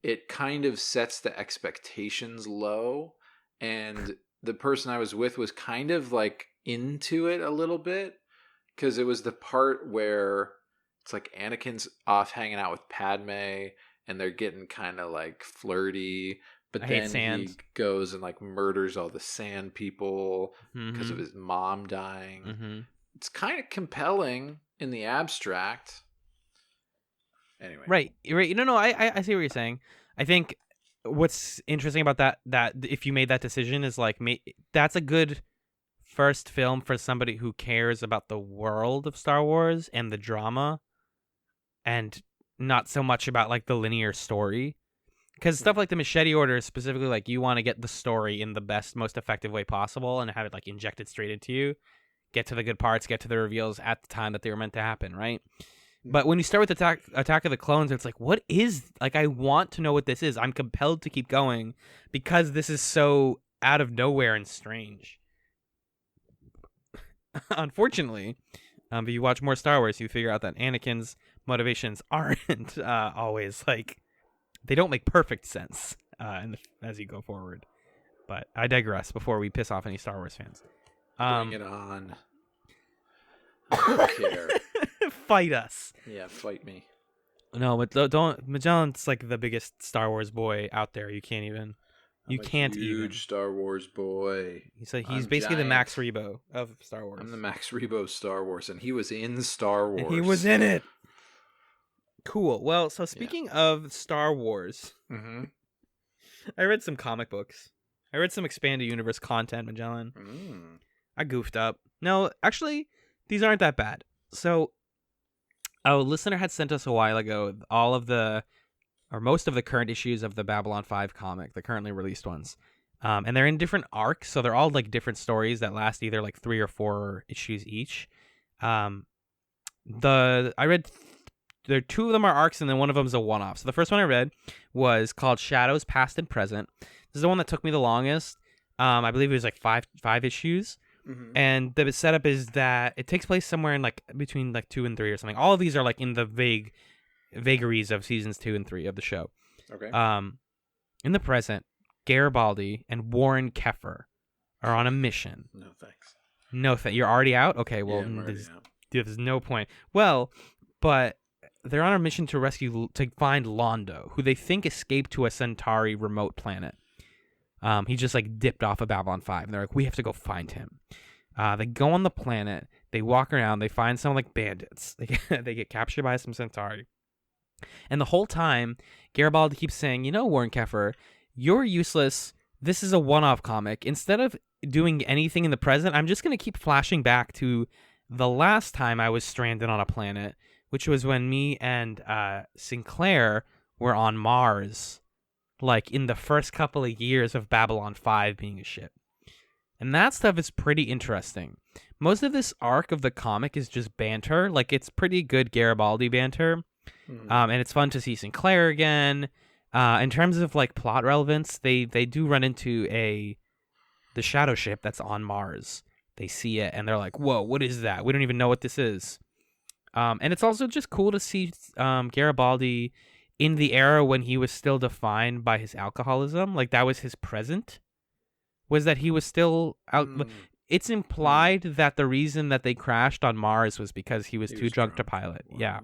[SPEAKER 3] it kind of sets the expectations low. And the person I was with was kind of like into it a little bit. Because it was the part where it's like Anakin's off hanging out with Padme and they're getting kind of like flirty. But then he goes and like murders all the sand people because of his mom dying. It's kind of compelling in the abstract. Anyway.
[SPEAKER 2] Right. No, I see what you're saying. I think what's interesting about that if you made that decision is like, that's a good first film for somebody who cares about the world of Star Wars and the drama and not so much about like the linear story. Because stuff like the Machete Order is specifically like you want to get the story in the best, most effective way possible and have it like injected straight into you. Get to the good parts, get to the reveals at the time that they were meant to happen, right? But when you start with Attack of the Clones, it's like, what is... Like, I want to know what this is. I'm compelled to keep going because this is so out of nowhere and strange. unfortunately, if you watch more Star Wars, you figure out that Anakin's motivations aren't always like they don't make perfect sense as you go forward. But I digress before we piss off any Star Wars fans.
[SPEAKER 3] Bring it on. I don't care.
[SPEAKER 2] Fight us.
[SPEAKER 3] Yeah, fight me.
[SPEAKER 2] No, but don't. Magellan's like the biggest Star Wars boy out there. You can't even. You can't even.
[SPEAKER 3] Huge Star Wars boy.
[SPEAKER 2] He's basically the Max Rebo of Star Wars.
[SPEAKER 3] I'm the Max Rebo of Star Wars, and he was in Star Wars.
[SPEAKER 2] And he was in it. Cool. Well, so speaking of Star Wars, I read some comic books. I read some expanded universe content, Magellan. I goofed up. No, actually, these aren't that bad. So, a listener had sent us a while ago most of the current issues of the Babylon 5 comic, the currently released ones. And they're in different arcs, so they're all like different stories that last either like 3 or 4 issues each. I read there 2 of them are arcs, and then one of them is a one-off. So the first one I read was called Shadows Past and Present. This is the one that took me the longest. I believe it was like five issues. And the setup is that it takes place somewhere in like between like 2 and 3 or something. All of these are like in the vagaries of seasons 2 and 3 of the show.
[SPEAKER 3] Okay.
[SPEAKER 2] In the present, Garibaldi and Warren Keffer are on a mission.
[SPEAKER 3] No thanks.
[SPEAKER 2] No thanks. You're already out? Okay, well,
[SPEAKER 3] I'm already out.
[SPEAKER 2] There's no point. Well, but they're on a mission to find Londo, who they think escaped to a Centauri remote planet. He just like dipped off of Babylon 5, and they're like, we have to go find him. They go on the planet, they walk around, they find some like bandits. They get captured by some Centauri. And the whole time, Garibaldi keeps saying, Warren Keffer, you're useless. This is a one-off comic. Instead of doing anything in the present, I'm just going to keep flashing back to the last time I was stranded on a planet, which was when me and Sinclair were on Mars, like in the first couple of years of Babylon 5 being a ship. And that stuff is pretty interesting. Most of this arc of the comic is just banter. Like, it's pretty good Garibaldi banter. And it's fun to see Sinclair again. In terms of like plot relevance, they do run into the shadow ship that's on Mars. They see it and they're like, whoa, what is that? We don't even know what this is. And it's also just cool to see Garibaldi in the era when he was still defined by his alcoholism. Like, that was his present, was that he was still out. It's implied that the reason that they crashed on Mars was because he was too drunk to pilot. Wow. Yeah.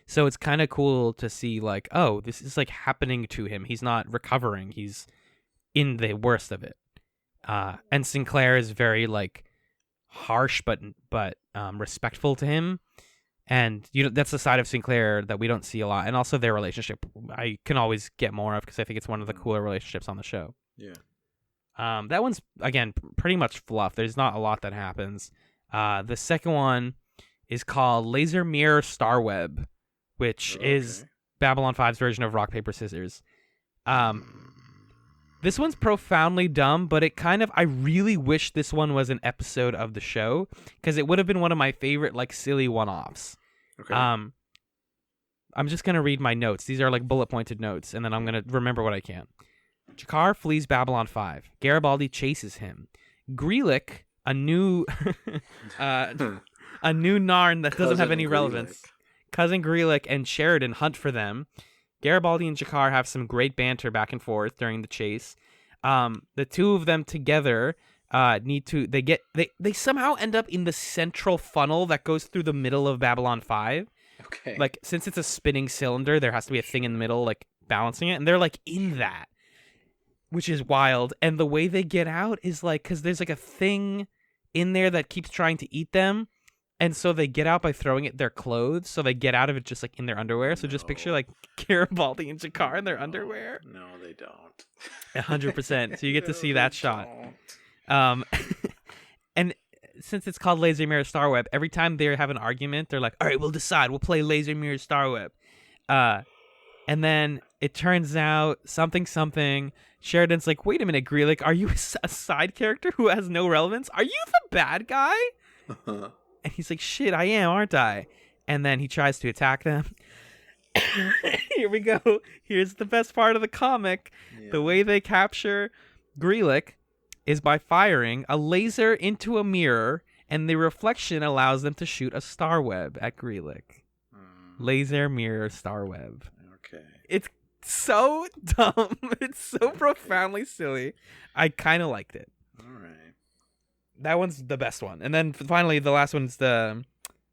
[SPEAKER 2] So it's kind of cool to see, like, oh, this is like happening to him. He's not recovering. He's in the worst of it. And Sinclair is very like harsh but respectful to him. And that's the side of Sinclair that we don't see a lot. And also their relationship, I can always get more of because I think it's one of the cooler relationships on the show.
[SPEAKER 3] Yeah.
[SPEAKER 2] That one's, again, pretty much fluff. There's not a lot that happens. The second one is called Laser Mirror Starweb, which is Babylon 5's version of Rock, Paper, Scissors. This one's profoundly dumb, but I really wish this one was an episode of the show, because it would have been one of my favorite, like, silly one-offs. Okay. I'm just going to read my notes. These are, like, bullet-pointed notes, and then I'm going to remember what I can. Jakar flees Babylon 5. Garibaldi chases him. Greelick, a new Narn that doesn't have any relevance. Cousin Greelick and Sheridan hunt for them. Garibaldi and Jakar have some great banter back and forth during the chase. The two of them together they somehow end up in the central funnel that goes through the middle of Babylon 5.
[SPEAKER 3] Okay.
[SPEAKER 2] Like, since it's a spinning cylinder, there has to be a thing in the middle, like, balancing it, and they're like in that, which is wild. And the way they get out is like, because there's like a thing in there that keeps trying to eat them. And so they get out by throwing their clothes. So they get out of it just like in their underwear. So just picture like Garibaldi and Jakar in their underwear.
[SPEAKER 3] No, they don't.
[SPEAKER 2] 100%. So you get to see that shot. And since it's called Laser Mirror Starweb, every time they have an argument, they're like, all right, we'll decide. We'll play Laser Mirror Starweb. And then it turns out something. Sheridan's like, wait a minute, Greelick, are you a side character who has no relevance? Are you the bad guy? And he's like, shit, I am, aren't I? And then he tries to attack them. Here we go. Here's the best part of the comic. Yeah. The way they capture Greelick is by firing a laser into a mirror and the reflection allows them to shoot a star web at Greelick. Laser mirror star web.
[SPEAKER 3] Okay.
[SPEAKER 2] It's so dumb. It's so profoundly silly. I kind of liked it.
[SPEAKER 3] All right.
[SPEAKER 2] That one's the best one. And then finally, the last one's the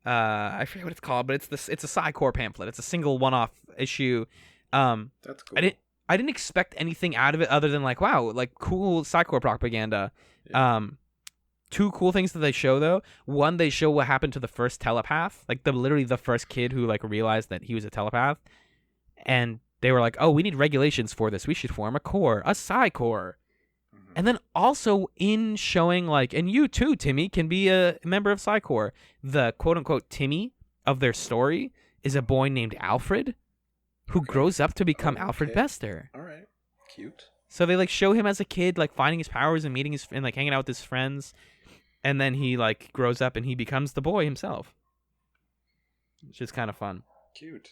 [SPEAKER 2] I forget what it's called, but it's a Psy-Corps pamphlet. It's a single one-off issue.
[SPEAKER 3] That's cool.
[SPEAKER 2] I didn't expect anything out of it other than like, wow, like cool Psy-Corps propaganda.
[SPEAKER 3] Yeah.
[SPEAKER 2] Two cool things that they show though. One, they show what happened to the first telepath, like literally the first kid who like realized that he was a telepath, and they were like, oh, we need regulations for this. We should form a Psy-Corps. And then also in showing like, and you too, Timmy, can be a member of Psy-Corps. The quote-unquote Timmy of their story is a boy named Alfred who grows up to become Alfred Bester.
[SPEAKER 3] All right. Cute.
[SPEAKER 2] So they like show him as a kid, like finding his powers and meeting and like hanging out with his friends. And then he like grows up and he becomes the boy himself. Which is kind of fun.
[SPEAKER 3] Cute.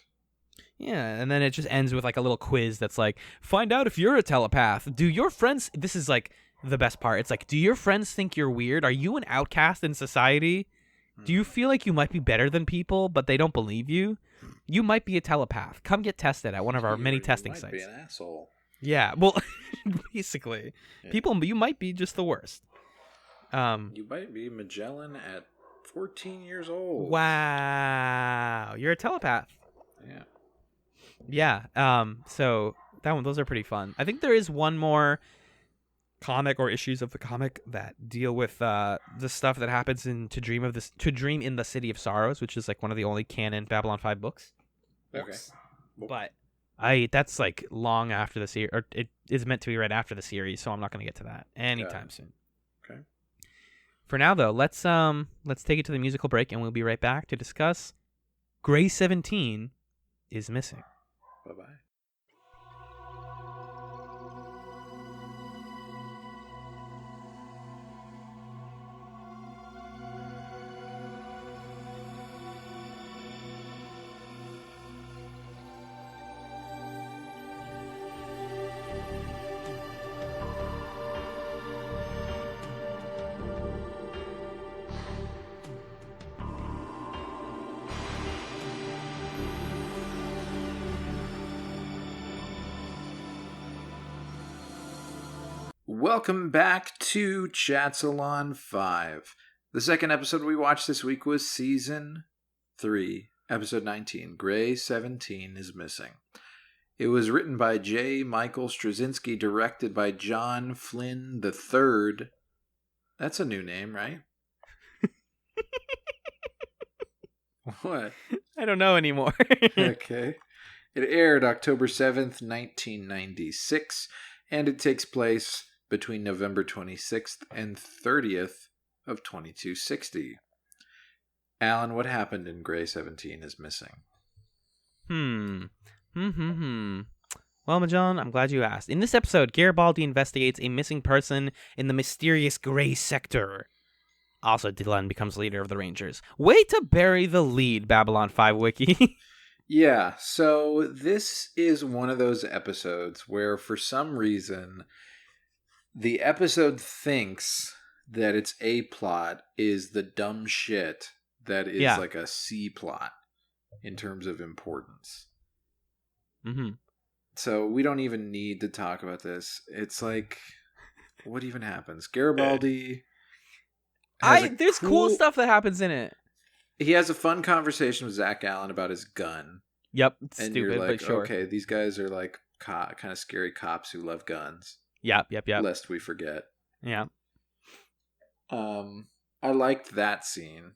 [SPEAKER 2] Yeah, and then it just ends with like a little quiz that's like, find out if you're a telepath. Do your friends... This is like the best part. It's like, do your friends think you're weird? Are you an outcast in society? Do you feel like you might be better than people, but they don't believe you? You might be a telepath. Come get tested at one of our many testing sites.
[SPEAKER 3] You might be an asshole.
[SPEAKER 2] Yeah, well, basically.
[SPEAKER 3] Yeah.
[SPEAKER 2] People, you might be just the worst.
[SPEAKER 3] You might be Magellan at 14 years old.
[SPEAKER 2] Wow. You're a telepath.
[SPEAKER 3] Yeah.
[SPEAKER 2] Yeah. So those are pretty fun. I think there is one more comic or issues of the comic that deal with the stuff that happens in To Dream in the City of Sorrows, which is like one of the only canon Babylon 5 books.
[SPEAKER 3] Okay.
[SPEAKER 2] But that's like long after the series, or it is meant to be right after the series, so I'm not going to get to that anytime soon.
[SPEAKER 3] Okay.
[SPEAKER 2] For now though, let's take it to the musical break and we'll be right back to discuss Gray 17 is Missing.
[SPEAKER 3] Bye-bye. Welcome back to Chatzylon 5. The second episode we watched this week was Season 3, Episode 19, Gray 17 is Missing. It was written by J. Michael Straczynski, directed by John Flynn III. That's a new name, right? What?
[SPEAKER 2] I don't know anymore.
[SPEAKER 3] Okay. It aired October 7th, 1996, and it takes place between November 26th and 30th of 2260. Alan, what happened in Gray 17 is Missing?
[SPEAKER 2] Well, Majan, I'm glad you asked. In this episode, Garibaldi investigates a missing person in the mysterious Gray Sector. Also, Dylan becomes leader of the Rangers. Way to bury the lead, Babylon 5 Wiki.
[SPEAKER 3] Yeah, so this is one of those episodes where for some reason the episode thinks that its A plot is the dumb shit that is like a C plot in terms of importance.
[SPEAKER 2] Mm-hmm.
[SPEAKER 3] So we don't even need to talk about this. It's like, what even happens? Garibaldi...
[SPEAKER 2] There's cool stuff that happens in it.
[SPEAKER 3] He has a fun conversation with Zach Allen about his gun.
[SPEAKER 2] Yep, it's
[SPEAKER 3] and
[SPEAKER 2] stupid,
[SPEAKER 3] you're like,
[SPEAKER 2] but sure.
[SPEAKER 3] Okay, these guys are like kind of scary cops who love guns.
[SPEAKER 2] Yep.
[SPEAKER 3] Lest we forget.
[SPEAKER 2] Yeah.
[SPEAKER 3] I liked that scene.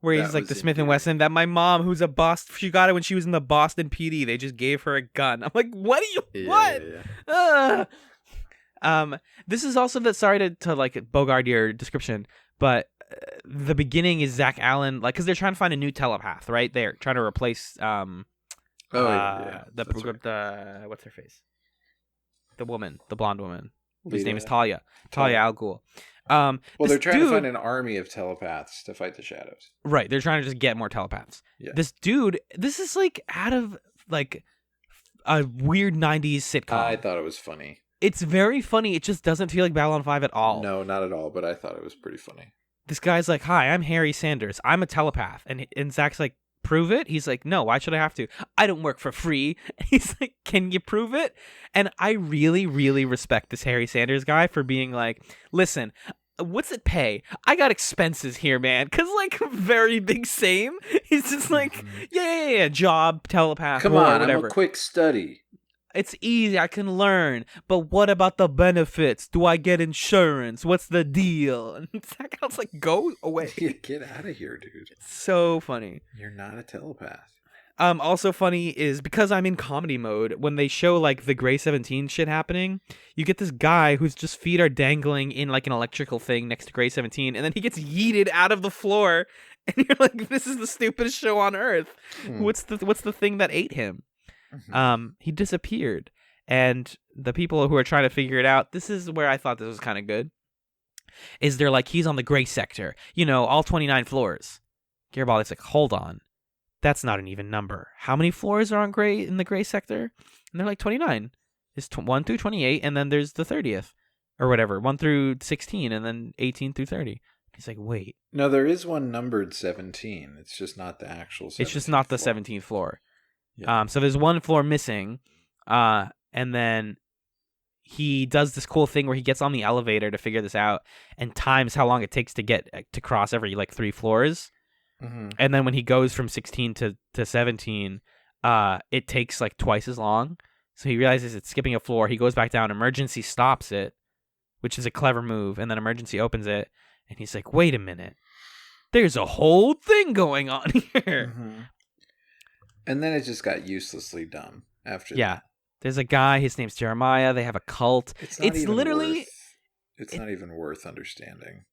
[SPEAKER 2] Where he's like the Smith & Wesson, that my mom, who's a boss, she got it when she was in the Boston PD. They just gave her a gun. I'm like, what are you, what? Yeah. This is also sorry to like bogart your description, but the beginning is Zach Allen, like, because they're trying to find a new telepath, right? They're trying to replace the what's her face, the blonde woman whose name is Talia Al Ghul.
[SPEAKER 3] They're trying to find an army of telepaths to fight the shadows.
[SPEAKER 2] Right, they're trying to just get more telepaths.
[SPEAKER 3] Yeah.
[SPEAKER 2] This dude, this is like out of like a weird 90s sitcom.
[SPEAKER 3] I thought it was funny.
[SPEAKER 2] It's very funny. It just doesn't feel like Babylon 5 at all.
[SPEAKER 3] No, not at all, but I thought it was pretty funny.
[SPEAKER 2] this guy's like, "Hi, I'm Harry Sanders. I'm a telepath." And Zach's like, "Prove it?" He's like, "No, why should I have to? I don't work for free." And he's like, "Can you prove it?" And I really, really respect this Harry Sanders guy for being like, "Listen, what's it pay? I got expenses here, man." Cause like very big same. He's just like, yeah, job, telepath,
[SPEAKER 3] Come
[SPEAKER 2] war,
[SPEAKER 3] on,
[SPEAKER 2] whatever.
[SPEAKER 3] I'm a quick study.
[SPEAKER 2] It's easy, I can learn. But what about the benefits? Do I get insurance? What's the deal? And Zach was like, go away.
[SPEAKER 3] Get out of here, dude.
[SPEAKER 2] So funny.
[SPEAKER 3] You're not a telepath.
[SPEAKER 2] Also funny is because I'm in comedy mode, when they show like the Gray 17 shit happening, you get this guy whose just feet are dangling in like an electrical thing next to Gray 17, and then he gets yeeted out of the floor, and you're like, this is the stupidest show on earth. What's the thing that ate him? He disappeared, and the people who are trying to figure it out, this is where I thought this was kind of good, is they're like, he's on the gray sector, all 29 floors. Garibaldi's like, hold on, that's not an even number. How many floors are in the gray sector? And they're like, 29. It's 1 through 28, and then there's the 30th or whatever, 1 through 16, and then 18 through 30. He's like, wait,
[SPEAKER 3] no, there is one numbered 17. It's just not the actual 17th
[SPEAKER 2] it's just not the
[SPEAKER 3] floor.
[SPEAKER 2] 17th floor.
[SPEAKER 3] Yeah.
[SPEAKER 2] So there's one floor missing, and then he does this cool thing where he gets on the elevator to figure this out and times how long it takes to get to cross every like 3 floors. And then when he goes from 16 to 17, it takes like twice as long. So he realizes it's skipping a floor. He goes back down. Emergency stops it, which is a clever move. And then Emergency opens it, and he's like, wait a minute. There's a whole thing going on here.
[SPEAKER 3] And then it just got uselessly dumb after
[SPEAKER 2] Yeah.
[SPEAKER 3] that.
[SPEAKER 2] There's a guy, his name's Jeremiah. They have a cult.
[SPEAKER 3] It's not even worth understanding.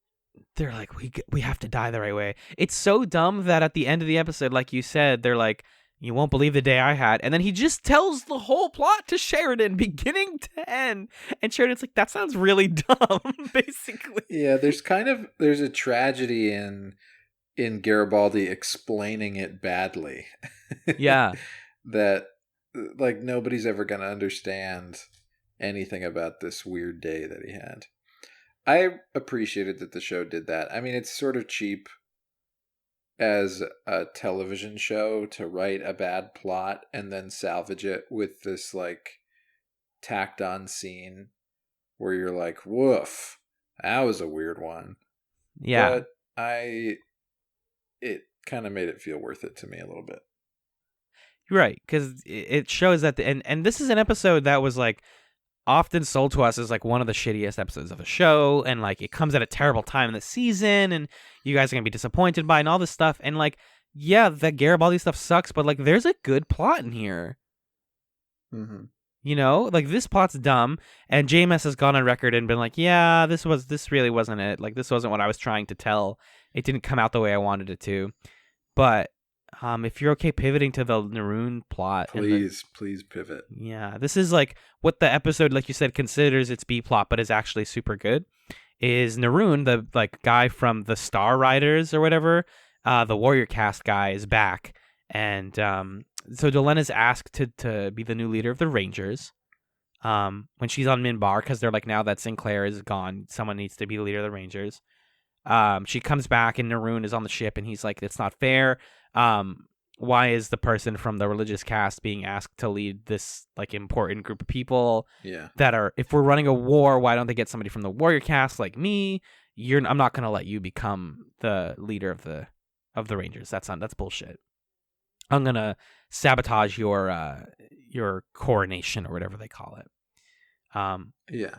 [SPEAKER 2] They're like, we have to die the right way. It's so dumb that at the end of the episode, like you said, they're like, you won't believe the day I had. And then he just tells the whole plot to Sheridan, beginning to end. And Sheridan's like, that sounds really dumb, basically.
[SPEAKER 3] Yeah, there's a tragedy in Garibaldi explaining it badly.
[SPEAKER 2] Yeah.
[SPEAKER 3] That like nobody's ever going to understand anything about this weird day that he had. I appreciated that the show did that. I mean, it's sort of cheap as a television show to write a bad plot and then salvage it with this like tacked on scene where you're like, woof, that was a weird one.
[SPEAKER 2] Yeah.
[SPEAKER 3] But it kind of made it feel worth it to me a little bit.
[SPEAKER 2] Right, because it shows that and this is an episode that was like often sold to us as like one of the shittiest episodes of a show, and like it comes at a terrible time in the season, and you guys are gonna be disappointed by it and all this stuff, and like, yeah, that Garibaldi stuff sucks, but like there's a good plot in here. Like this plot's dumb, and JMS has gone on record and been like, yeah, this really wasn't it. Like this wasn't what I was trying to tell. It didn't come out the way I wanted it to. But if you're okay pivoting to the Naroon plot,
[SPEAKER 3] please pivot.
[SPEAKER 2] Yeah, this is like what the episode, like you said, considers its B plot, but is actually super good. Is Naroon, the like guy from the Star Riders or whatever, the Warrior Cast guy is back, and so Delenna's asked to be the new leader of the Rangers. When she's on Minbar, because they're like, now that Sinclair is gone, someone needs to be the leader of the Rangers. She comes back and Naroon is on the ship, and he's like, it's not fair. Why is the person from the religious caste being asked to lead this like important group of people?
[SPEAKER 3] Yeah.
[SPEAKER 2] That are, if we're running a war, why don't they get somebody from the warrior caste like me? I'm not gonna let you become the leader of the Rangers. That's bullshit. I'm gonna sabotage your coronation or whatever they call it.
[SPEAKER 3] Yeah.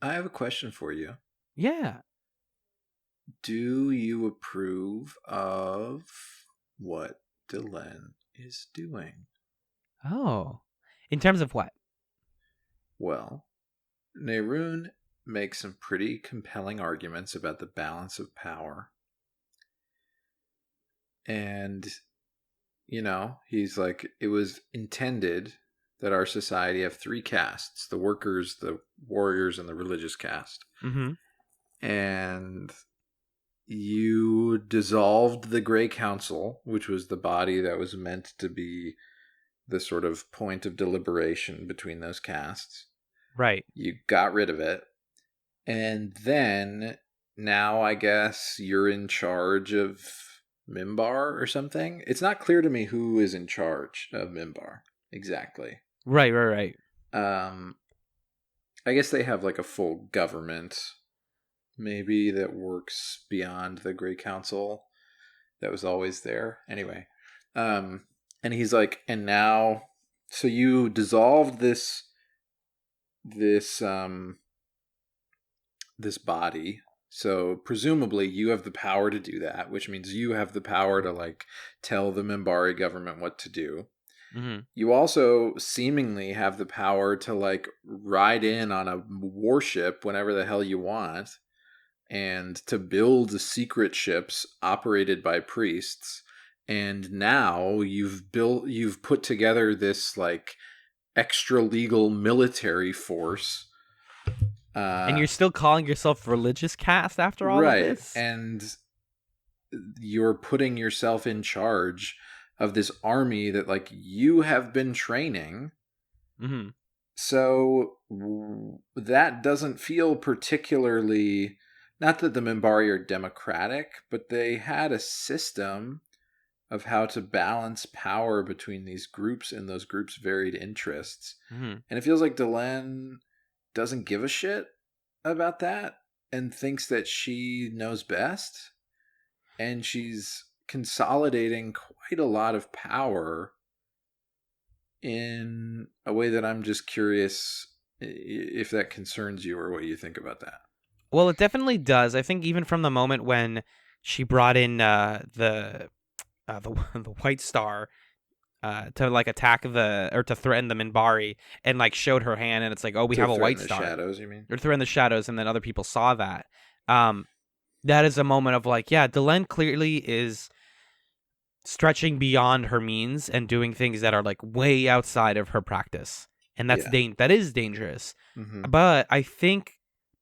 [SPEAKER 3] I have a question for you.
[SPEAKER 2] Yeah.
[SPEAKER 3] Do you approve of what Delenn is doing?
[SPEAKER 2] Oh. In terms of what?
[SPEAKER 3] Well, Naroon makes some pretty compelling arguments about the balance of power. And, he's like, it was intended that our society have 3 castes: the workers, the warriors, and the religious caste.
[SPEAKER 2] Mm-hmm.
[SPEAKER 3] And you dissolved the Grey Council, which was the body that was meant to be the sort of point of deliberation between those castes.
[SPEAKER 2] Right.
[SPEAKER 3] You got rid of it. And then now I guess you're in charge of Minbar or something. It's not clear to me who is in charge of Minbar exactly.
[SPEAKER 2] Right.
[SPEAKER 3] I guess they have like a full government, maybe, that works beyond the Great Council that was always there. Anyway, and he's like, and now, so you dissolved this body. So presumably you have the power to do that, which means you have the power to like tell the Minbari government what to do.
[SPEAKER 2] Mm-hmm.
[SPEAKER 3] You also seemingly have the power to like ride in on a warship whenever the hell you want, and to build secret ships operated by priests. And now you've put together this like extra legal military force.
[SPEAKER 2] And you're still calling yourself religious caste after all
[SPEAKER 3] right,
[SPEAKER 2] of this?
[SPEAKER 3] and you're putting yourself in charge of this army that like you have been training.
[SPEAKER 2] Mm-hmm.
[SPEAKER 3] So that doesn't feel particularly, not that the Minbari are democratic, but they had a system of how to balance power between these groups and those groups' varied interests.
[SPEAKER 2] Mm-hmm.
[SPEAKER 3] And it feels like Delenn doesn't give a shit about that and thinks that she knows best. And she's consolidating quite a lot of power in a way that I'm just curious if that concerns you or what you think about that.
[SPEAKER 2] Well, it definitely does. I think even from the moment when she brought in the White Star to like attack to threaten the Minbari, and like showed her hand, and it's like, oh, we have a White Star.
[SPEAKER 3] Shadows, you mean?
[SPEAKER 2] Or threaten the shadows, and then other people saw that. That is a moment of like, yeah, Delenn clearly is stretching beyond her means and doing things that are like way outside of her practice, and that is dangerous.
[SPEAKER 3] Mm-hmm.
[SPEAKER 2] But I think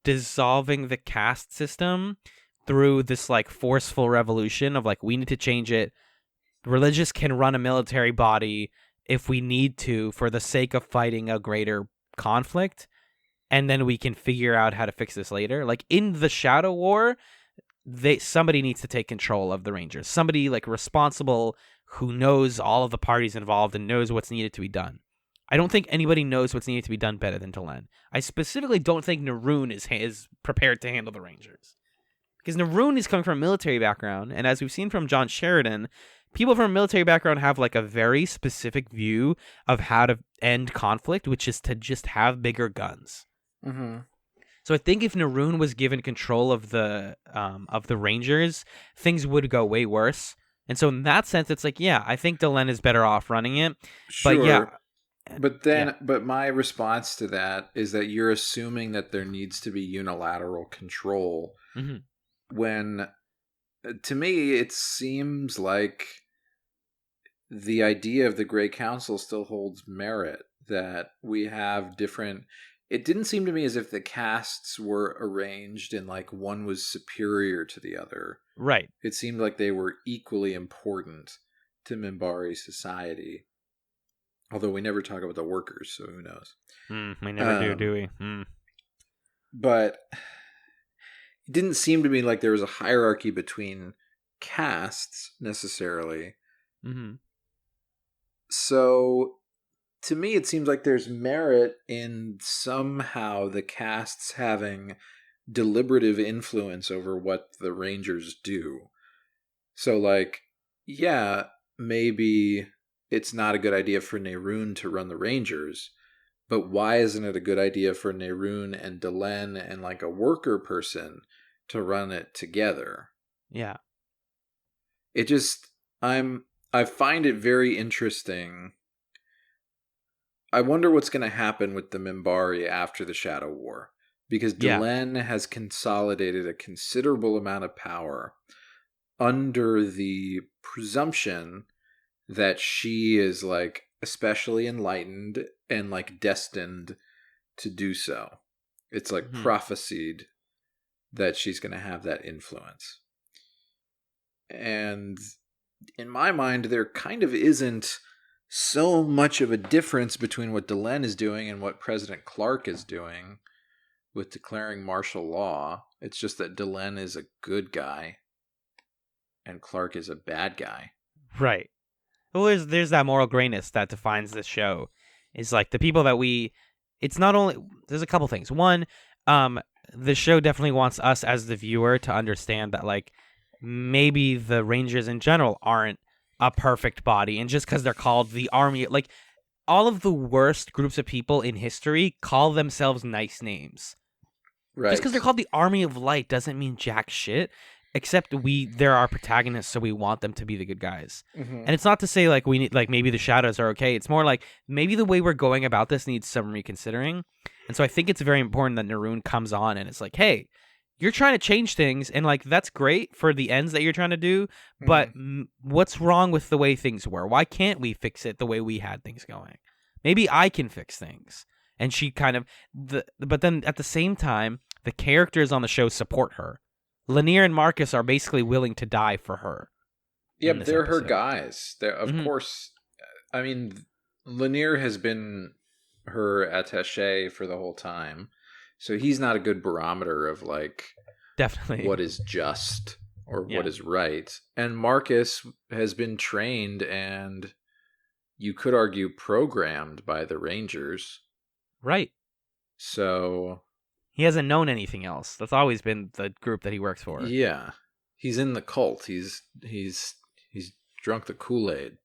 [SPEAKER 2] dissolving the caste system through this like forceful revolution of like, we need to change it. Religious can run a military body if we need to for the sake of fighting a greater conflict, and then we can figure out how to fix this later. Like in the Shadow War, somebody needs to take control of the Rangers. Somebody like responsible who knows all of the parties involved and knows what's needed to be done. I don't think anybody knows what's needed to be done better than Delenn. I specifically don't think Naroon is prepared to handle the Rangers. Because Naroon is coming from a military background, and as we've seen from John Sheridan, people from a military background have like a very specific view of how to end conflict, which is to just have bigger guns.
[SPEAKER 3] Mm-hmm.
[SPEAKER 2] So I think if Naroon was given control of the Rangers, things would go way worse. And so in that sense, it's like, yeah, I think Delenn is better off running it.
[SPEAKER 3] Sure.
[SPEAKER 2] But yeah.
[SPEAKER 3] But my response to that is that you're assuming that there needs to be unilateral control.
[SPEAKER 2] Mm-hmm.
[SPEAKER 3] When, to me, it seems like the idea of the Great Council still holds merit, that we have different... It didn't seem to me as if the castes were arranged in like one was superior to the other.
[SPEAKER 2] Right.
[SPEAKER 3] It seemed like they were equally important to Minbari society. Although we never talk about the workers, so who knows?
[SPEAKER 2] We never do we?
[SPEAKER 3] But it didn't seem to me like there was a hierarchy between castes necessarily.
[SPEAKER 2] Mm-hmm.
[SPEAKER 3] So to me, it seems like there's merit in somehow the castes having deliberative influence over what the Rangers do. So, like, yeah, maybe it's not a good idea for Naroon to run the Rangers, but why isn't it a good idea for Naroon and Delenn and, like, a worker person to run it together?
[SPEAKER 2] Yeah.
[SPEAKER 3] It just, I find it very interesting. I wonder what's going to happen with the Minbari after the Shadow War, because Delenn has consolidated a considerable amount of power under the presumption that she is like especially enlightened and like destined to do so. It's like prophesied that she's going to have that influence. And in my mind, there kind of isn't so much of a difference between what Delenn is doing and what President Clark is doing. with declaring martial law. It's just that Delenn is a good guy and Clark is a bad guy.
[SPEAKER 2] Right. Well, there's that moral grayness that defines this show. Is like the people that we. It's not only. There's a couple things. One, the show definitely wants us as the viewer to understand that like maybe the Rangers in general aren't a perfect body, and just because they're called the Army, like all of the worst groups of people in history call themselves nice names.
[SPEAKER 3] Right.
[SPEAKER 2] Just because they're called the Army of Light doesn't mean jack shit. Except they're our protagonists, so we want them to be the good guys.
[SPEAKER 3] Mm-hmm.
[SPEAKER 2] And it's not to say like we need, like maybe the shadows are okay. It's more like maybe the way we're going about this needs some reconsidering. And so I think it's very important that Naroon comes on and it's like, hey, you're trying to change things, and like that's great for the ends that you're trying to do. But what's wrong with the way things were? Why can't we fix it the way we had things going? Maybe I can fix things. And she kind of but then at the same time, the characters on the show support her. Lanier and Marcus are basically willing to die for her.
[SPEAKER 3] Yeah, but they're her guys. Of course, I mean, Lanier has been her attaché for the whole time, so he's not a good barometer of like
[SPEAKER 2] definitely
[SPEAKER 3] what is just or what is right. And Marcus has been trained and you could argue programmed by the Rangers.
[SPEAKER 2] Right.
[SPEAKER 3] So
[SPEAKER 2] he hasn't known anything else. That's always been the group that he works for.
[SPEAKER 3] Yeah. He's in the cult. He's drunk the Kool-Aid.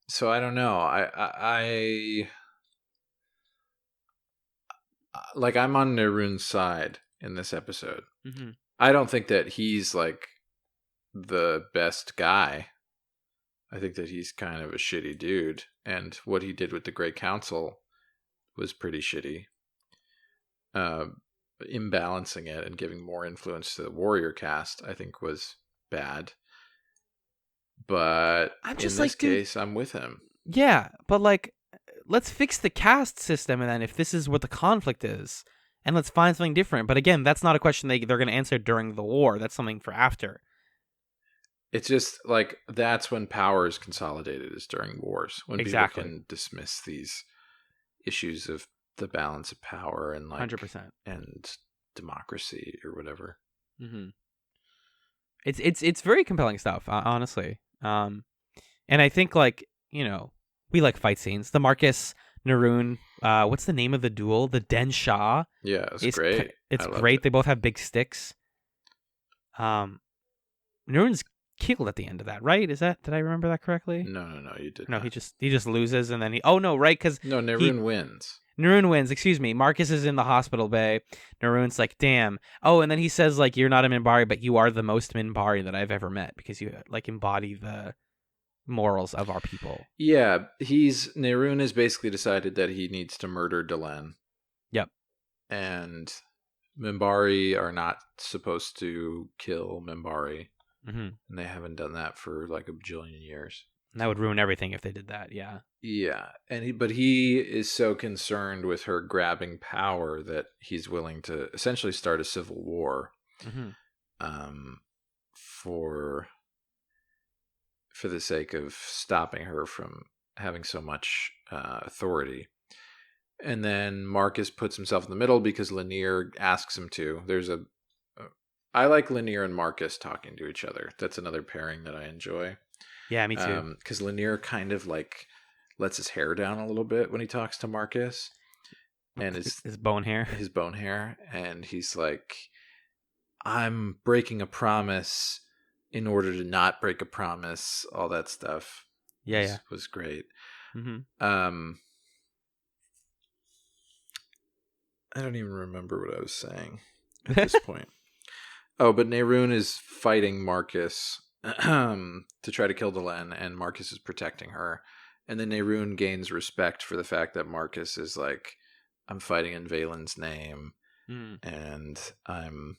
[SPEAKER 3] So I don't know. I like I'm on Naroon's side in this episode.
[SPEAKER 2] Mm-hmm.
[SPEAKER 3] I don't think that he's like the best guy. I think that he's kind of a shitty dude, and what he did with the Great Council was pretty shitty. Imbalancing it and giving more influence to the warrior caste, I think, was bad. But
[SPEAKER 2] I'm just
[SPEAKER 3] in this case, I'm with him.
[SPEAKER 2] Yeah, but like, let's fix the caste system, and then if this is what the conflict is, and let's find something different. But again, that's not a question they're going to answer during the war. That's something for after.
[SPEAKER 3] It's just like that's when power is consolidated, is during wars, when people can dismiss these issues of the balance of power and like
[SPEAKER 2] 100%
[SPEAKER 3] and democracy or whatever.
[SPEAKER 2] Mm-hmm. It's very compelling stuff, honestly. And I think like we like fight scenes. The Marcus Naroon, what's the name of the duel? The Den Shah.
[SPEAKER 3] Yeah, it's great.
[SPEAKER 2] It's great. They both have big sticks. Naroon's killed at the end of that, right? Did I remember that correctly?
[SPEAKER 3] No, you did.
[SPEAKER 2] No,
[SPEAKER 3] not.
[SPEAKER 2] he just loses, and then right, because
[SPEAKER 3] Naroon wins.
[SPEAKER 2] Naroon wins. Excuse me. Marcus is in the hospital bay. Naroon's like, damn. Oh, and then he says like, you're not a Minbari, but you are the most Minbari that I've ever met because you like embody the morals of our people.
[SPEAKER 3] Yeah, Naroon has basically decided that he needs to murder Delenn.
[SPEAKER 2] Yep.
[SPEAKER 3] And Minbari are not supposed to kill Minbari.
[SPEAKER 2] Mm-hmm.
[SPEAKER 3] And they haven't done that for like a bajillion years.
[SPEAKER 2] And that would ruin everything if they did that, yeah.
[SPEAKER 3] Yeah, but he is so concerned with her grabbing power that he's willing to essentially start a civil war for the sake of stopping her from having so much authority. And then Marcus puts himself in the middle because Lanier asks him to. I like Lanier and Marcus talking to each other. That's another pairing that I enjoy.
[SPEAKER 2] Yeah, me too.
[SPEAKER 3] Because Lanier kind of like lets his hair down a little bit when he talks to Marcus, and his
[SPEAKER 2] bone hair,
[SPEAKER 3] and he's like, "I'm breaking a promise in order to not break a promise." All that stuff. Was great.
[SPEAKER 2] Mm-hmm.
[SPEAKER 3] I don't even remember what I was saying at this point. Oh, but Naroon is fighting Marcus to try to kill Delenn, and Marcus is protecting her. And then Naroon gains respect for the fact that Marcus is like, I'm fighting in Valen's name, and I'm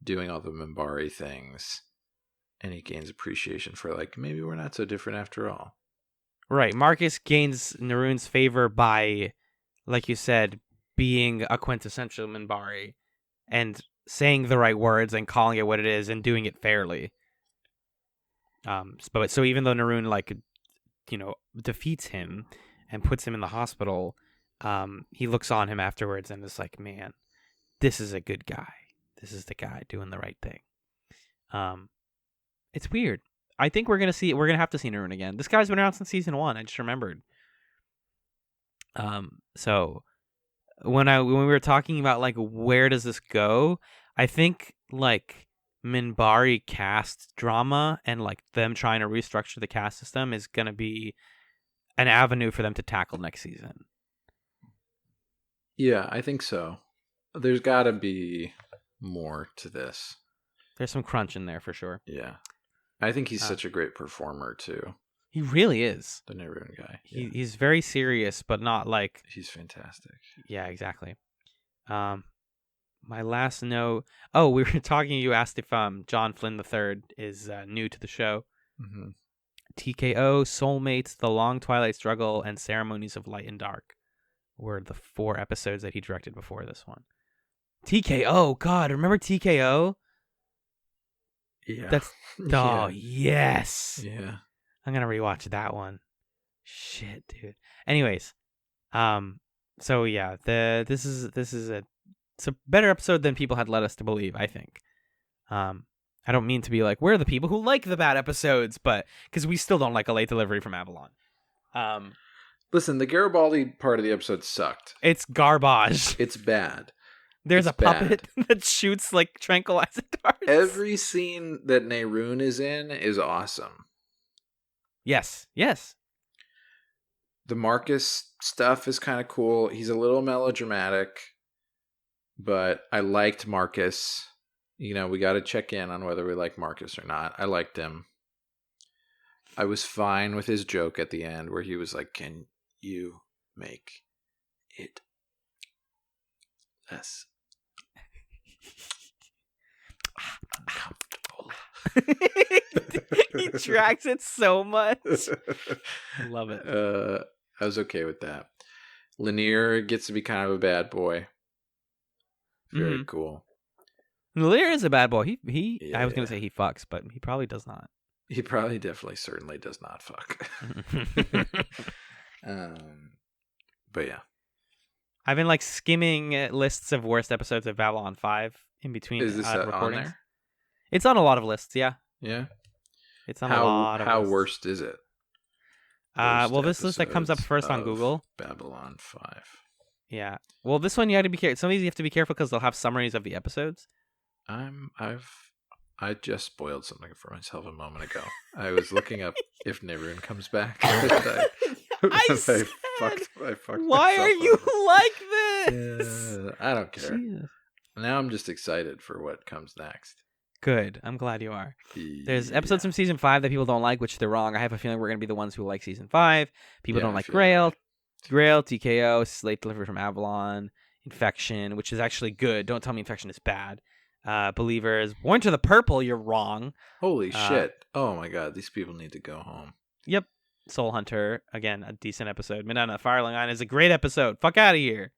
[SPEAKER 3] doing all the Minbari things. And he gains appreciation for like, maybe we're not so different after all.
[SPEAKER 2] Right. Marcus gains Naroon's favor by, like you said, being a quintessential Minbari and saying the right words and calling it what it is and doing it fairly. But so even though Naroon defeats him and puts him in the hospital, he looks on him afterwards and is like, man, this is a good guy. This is the guy doing the right thing. It's weird. I think we're gonna have to see Narun again. This guy's been around since season 1. I just remembered. So when we were talking about like where does this go, I think like Minbari cast drama and like them trying to restructure the cast system is gonna be an avenue for them to tackle next season.
[SPEAKER 3] Yeah, I think so. There's got to be more to this.
[SPEAKER 2] There's some crunch in there for sure.
[SPEAKER 3] Yeah. I think he's such a great performer, too.
[SPEAKER 2] He really is.
[SPEAKER 3] The Narun guy.
[SPEAKER 2] Yeah. He's very serious, but not like...
[SPEAKER 3] He's fantastic.
[SPEAKER 2] Yeah, exactly. My last note... Oh, we were talking, you asked if John Flynn III is new to the show.
[SPEAKER 3] Mm-hmm.
[SPEAKER 2] TKO, Soulmates, The Long Twilight Struggle, and Ceremonies of Light and Dark were the 4 episodes that he directed before this one. TKO, God, remember TKO?
[SPEAKER 3] Yeah.
[SPEAKER 2] That's
[SPEAKER 3] Yeah.
[SPEAKER 2] Yes.
[SPEAKER 3] Yeah.
[SPEAKER 2] I'm gonna rewatch that one. Shit, dude. Anyways, so yeah, this is a better episode than people had led us to believe, I think. I don't mean to be like, we're the people who like the bad episodes, but because we still don't like A Late Delivery from Avalon.
[SPEAKER 3] Listen, the Garibaldi part of the episode sucked.
[SPEAKER 2] It's garbage.
[SPEAKER 3] It's bad.
[SPEAKER 2] There's
[SPEAKER 3] It's
[SPEAKER 2] a puppet that shoots like tranquilizer darts.
[SPEAKER 3] Every scene that Narun is in is awesome.
[SPEAKER 2] Yes.
[SPEAKER 3] The Marcus stuff is kind of cool. He's a little melodramatic, but I liked Marcus. You know, we got to check in on whether we like Marcus or not. I liked him. I was fine with his joke at the end where he was like, "Can you make it less uncomfortable?"
[SPEAKER 2] He drags it so much. I love it.
[SPEAKER 3] I was okay with that. Lanier gets to be kind of a bad boy. Very cool.
[SPEAKER 2] Lear is a bad boy. He
[SPEAKER 3] Yeah,
[SPEAKER 2] I was gonna say he fucks, but he probably does not.
[SPEAKER 3] He probably certainly does not fuck. But yeah.
[SPEAKER 2] I've been like skimming lists of worst episodes of Babylon 5 in between
[SPEAKER 3] Is this on
[SPEAKER 2] recordings.
[SPEAKER 3] there?
[SPEAKER 2] It's on a lot of lists, yeah.
[SPEAKER 3] Yeah.
[SPEAKER 2] It's on a lot of
[SPEAKER 3] How
[SPEAKER 2] lists.
[SPEAKER 3] worst is it?
[SPEAKER 2] Well, this list that comes up
[SPEAKER 3] Episodes
[SPEAKER 2] first on
[SPEAKER 3] of
[SPEAKER 2] Google.
[SPEAKER 3] Babylon 5.
[SPEAKER 2] Yeah. Well, this one you have to be careful. Some of these you have to be careful because they'll have summaries of the episodes.
[SPEAKER 3] I just spoiled something for myself a moment ago. I was looking up if Narun comes back. I fucked
[SPEAKER 2] Why are you like this?
[SPEAKER 3] I don't care.
[SPEAKER 2] Jesus.
[SPEAKER 3] Now I'm just excited for what comes next.
[SPEAKER 2] Good. I'm glad you are. There's episodes from season 5 that people don't like, which they're wrong. I have a feeling we're going to be the ones who like season 5. People don't like Grail, TKO, Slate Delivery from Avalon, Infection, which is actually good. Don't tell me Infection is bad. Believers, Born to the Purple, you're wrong.
[SPEAKER 3] Holy shit. Oh my god, these people need to go home.
[SPEAKER 2] Yep. Soul Hunter, again, a decent episode. Midnight on the Firing Line is a great episode. Fuck out of here.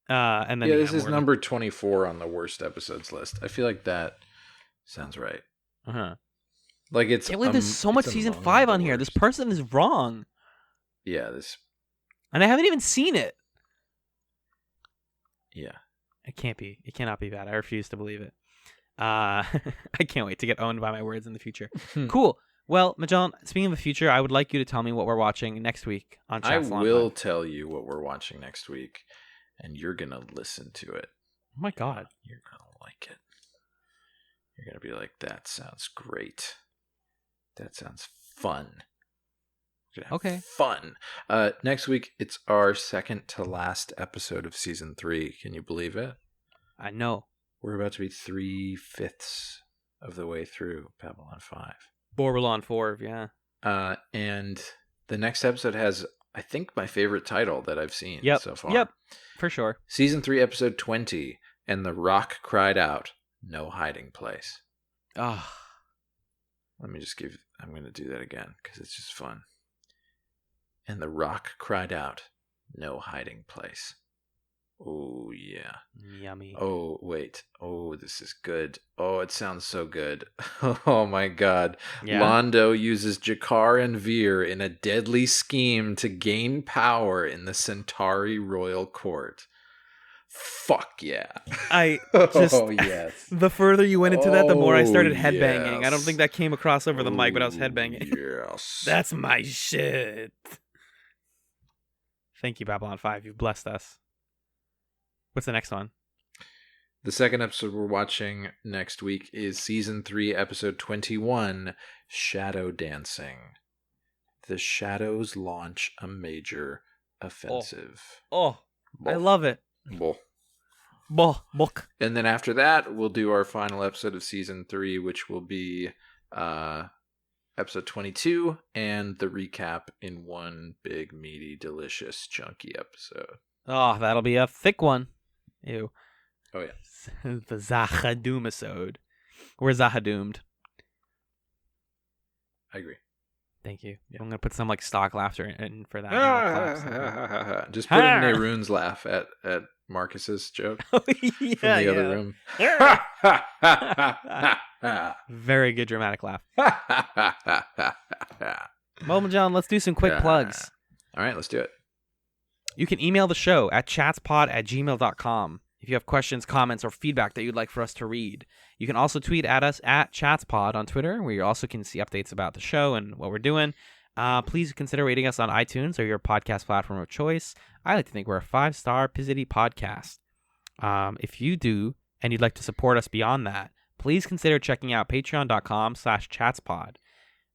[SPEAKER 2] And then
[SPEAKER 3] this is number 24 on the worst episodes list. I feel like that sounds right.
[SPEAKER 2] Uh-huh.
[SPEAKER 3] Like it's
[SPEAKER 2] Can't believe there's so much season 5 on here. This person is wrong.
[SPEAKER 3] Yeah, this.
[SPEAKER 2] And I haven't even seen it.
[SPEAKER 3] Yeah.
[SPEAKER 2] It can't be. It cannot be bad. I refuse to believe it. I can't wait to get owned by my words in the future. Cool. Well, Magellan, speaking of the future, I would like you to tell me what we're watching next week on Chatzylon.
[SPEAKER 3] I will tell you what we're watching next week, and you're going to listen to it.
[SPEAKER 2] Oh my god.
[SPEAKER 3] You're going to like it. You're going to be like, that sounds great. That sounds fun.
[SPEAKER 2] Okay.
[SPEAKER 3] Fun. Next week, it's our second to last episode of season 3. Can you believe it?
[SPEAKER 2] I know.
[SPEAKER 3] We're about to be 3/5 of the way through Babylon 5.
[SPEAKER 2] Babylon 4, yeah.
[SPEAKER 3] And the next episode has, I think, my favorite title that I've seen so far.
[SPEAKER 2] Yep, for sure.
[SPEAKER 3] Season 3, episode 20. And the rock cried out, "No hiding place."
[SPEAKER 2] Ah.
[SPEAKER 3] I'm going to do that again because it's just fun. And the rock cried out, "No hiding place." Oh, yeah.
[SPEAKER 2] Yummy.
[SPEAKER 3] Oh, wait. Oh, this is good. Oh, it sounds so good. Oh, my God.
[SPEAKER 2] Yeah?
[SPEAKER 3] Londo uses Jakar and Veer in a deadly scheme to gain power in the Centauri royal court. Fuck yeah.
[SPEAKER 2] I just...
[SPEAKER 3] Oh, yes.
[SPEAKER 2] The further you went into that, the more I started headbanging.
[SPEAKER 3] yes.
[SPEAKER 2] I don't think that came across over the mic, but I was headbanging.
[SPEAKER 3] Yes.
[SPEAKER 2] That's my shit. Thank you, Babylon 5. You've blessed us. What's the next one?
[SPEAKER 3] The second episode we're watching next week is Season 3, Episode 21, Shadow Dancing. The shadows launch a major offensive.
[SPEAKER 2] Oh, I
[SPEAKER 3] Boh.
[SPEAKER 2] love it.
[SPEAKER 3] Boh.
[SPEAKER 2] Book.
[SPEAKER 3] And then after that, we'll do our final episode of Season 3, which will be Episode 22, and the recap in one big, meaty, delicious, chunky episode.
[SPEAKER 2] Oh, that'll be a thick one. Ew.
[SPEAKER 3] Oh, yeah.
[SPEAKER 2] The Zahadoom episode. We're Zahadoomed.
[SPEAKER 3] I agree.
[SPEAKER 2] Thank you. I'm gonna put some like stock laughter in for that.
[SPEAKER 3] Just put in Neroon's laugh at Marcus's joke
[SPEAKER 2] Oh,
[SPEAKER 3] from the other room.
[SPEAKER 2] Very good dramatic laugh. Well, John, let's do some quick plugs.
[SPEAKER 3] All right, let's do it.
[SPEAKER 2] You can email the show at chatspod@gmail.com if you have questions, comments, or feedback that you'd like for us to read. You can also tweet at us at chatspod on Twitter, where you also can see updates about the show and what we're doing. Please consider rating us on iTunes or your podcast platform of choice. I like to think we're a 5-star Pizzity podcast. If you do, and you'd like to support us beyond that, please consider checking out patreon.com/chatspod.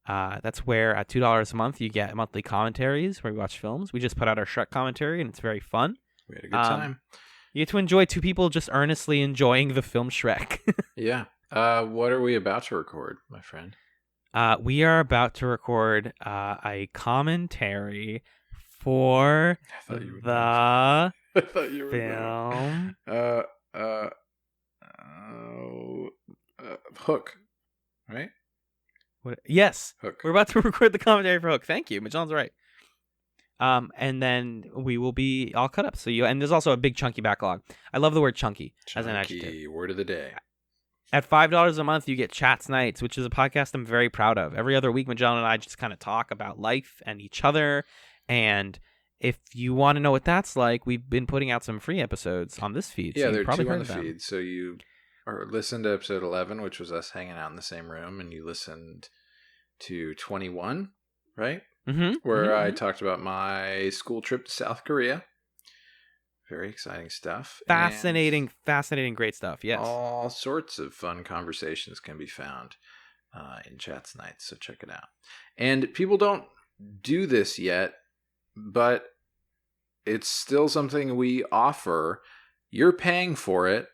[SPEAKER 2] That's where at $2 a month you get monthly commentaries where we watch films. We just put out our Shrek commentary and it's very fun.
[SPEAKER 3] We had a good time.
[SPEAKER 2] You get to enjoy two people just earnestly enjoying the film Shrek.
[SPEAKER 3] Yeah. What are we about to record, my friend?
[SPEAKER 2] We are about to record a commentary for the film
[SPEAKER 3] Hook, right?
[SPEAKER 2] Yes.
[SPEAKER 3] Hook.
[SPEAKER 2] We're about to record the commentary for Hook. Thank you. Magellan's right. And then we will be all cut up. And there's also a big chunky backlog. I love the word chunky as an adjective.
[SPEAKER 3] Word of the day.
[SPEAKER 2] At $5 a month, you get Chats Nights, which is a podcast I'm very proud of. Every other week, Magellan and I just kind of talk about life and each other. And if you want to know what that's like, we've been putting out some free episodes on this feed.
[SPEAKER 3] Yeah,
[SPEAKER 2] so
[SPEAKER 3] there are two on the
[SPEAKER 2] them.
[SPEAKER 3] feed. So you listened to episode 11, which was us hanging out in the same room, and you listened to 21, right?
[SPEAKER 2] Mm-hmm.
[SPEAKER 3] Where I talked about my school trip to South Korea. Very exciting stuff.
[SPEAKER 2] Fascinating, great stuff. Yes.
[SPEAKER 3] All sorts of fun conversations can be found in Chats Nights, so check it out. And people don't do this yet, but it's still something we offer. You're paying for it,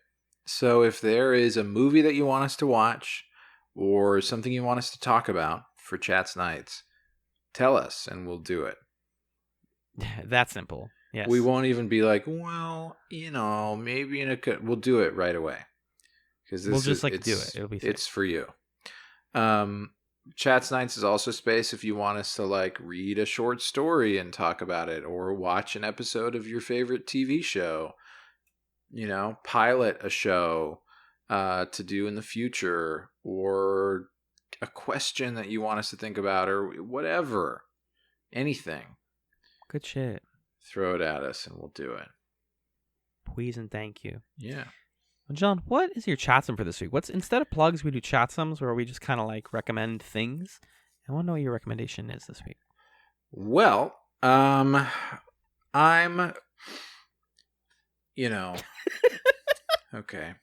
[SPEAKER 3] so if there is a movie that you want us to watch or something you want us to talk about for Chats Nights, tell us and we'll do it.
[SPEAKER 2] That simple. Yes.
[SPEAKER 3] We won't even be like, well, maybe we'll do it right away. Because
[SPEAKER 2] we'll just do it. It'll be safe.
[SPEAKER 3] It's for you. Chats Nights is also space if you want us to read a short story and talk about it, or watch an episode of your favorite TV show. Pilot a show to do in the future, or a question that you want us to think about, or whatever. Anything.
[SPEAKER 2] Good shit.
[SPEAKER 3] Throw it at us and we'll do it.
[SPEAKER 2] Please and thank you.
[SPEAKER 3] Yeah.
[SPEAKER 2] Well, John, what is your chatsum for this week? Instead of plugs, we do chatsums where we just kind of recommend things. I want to know what your recommendation is this week.
[SPEAKER 3] Well, I'm, okay.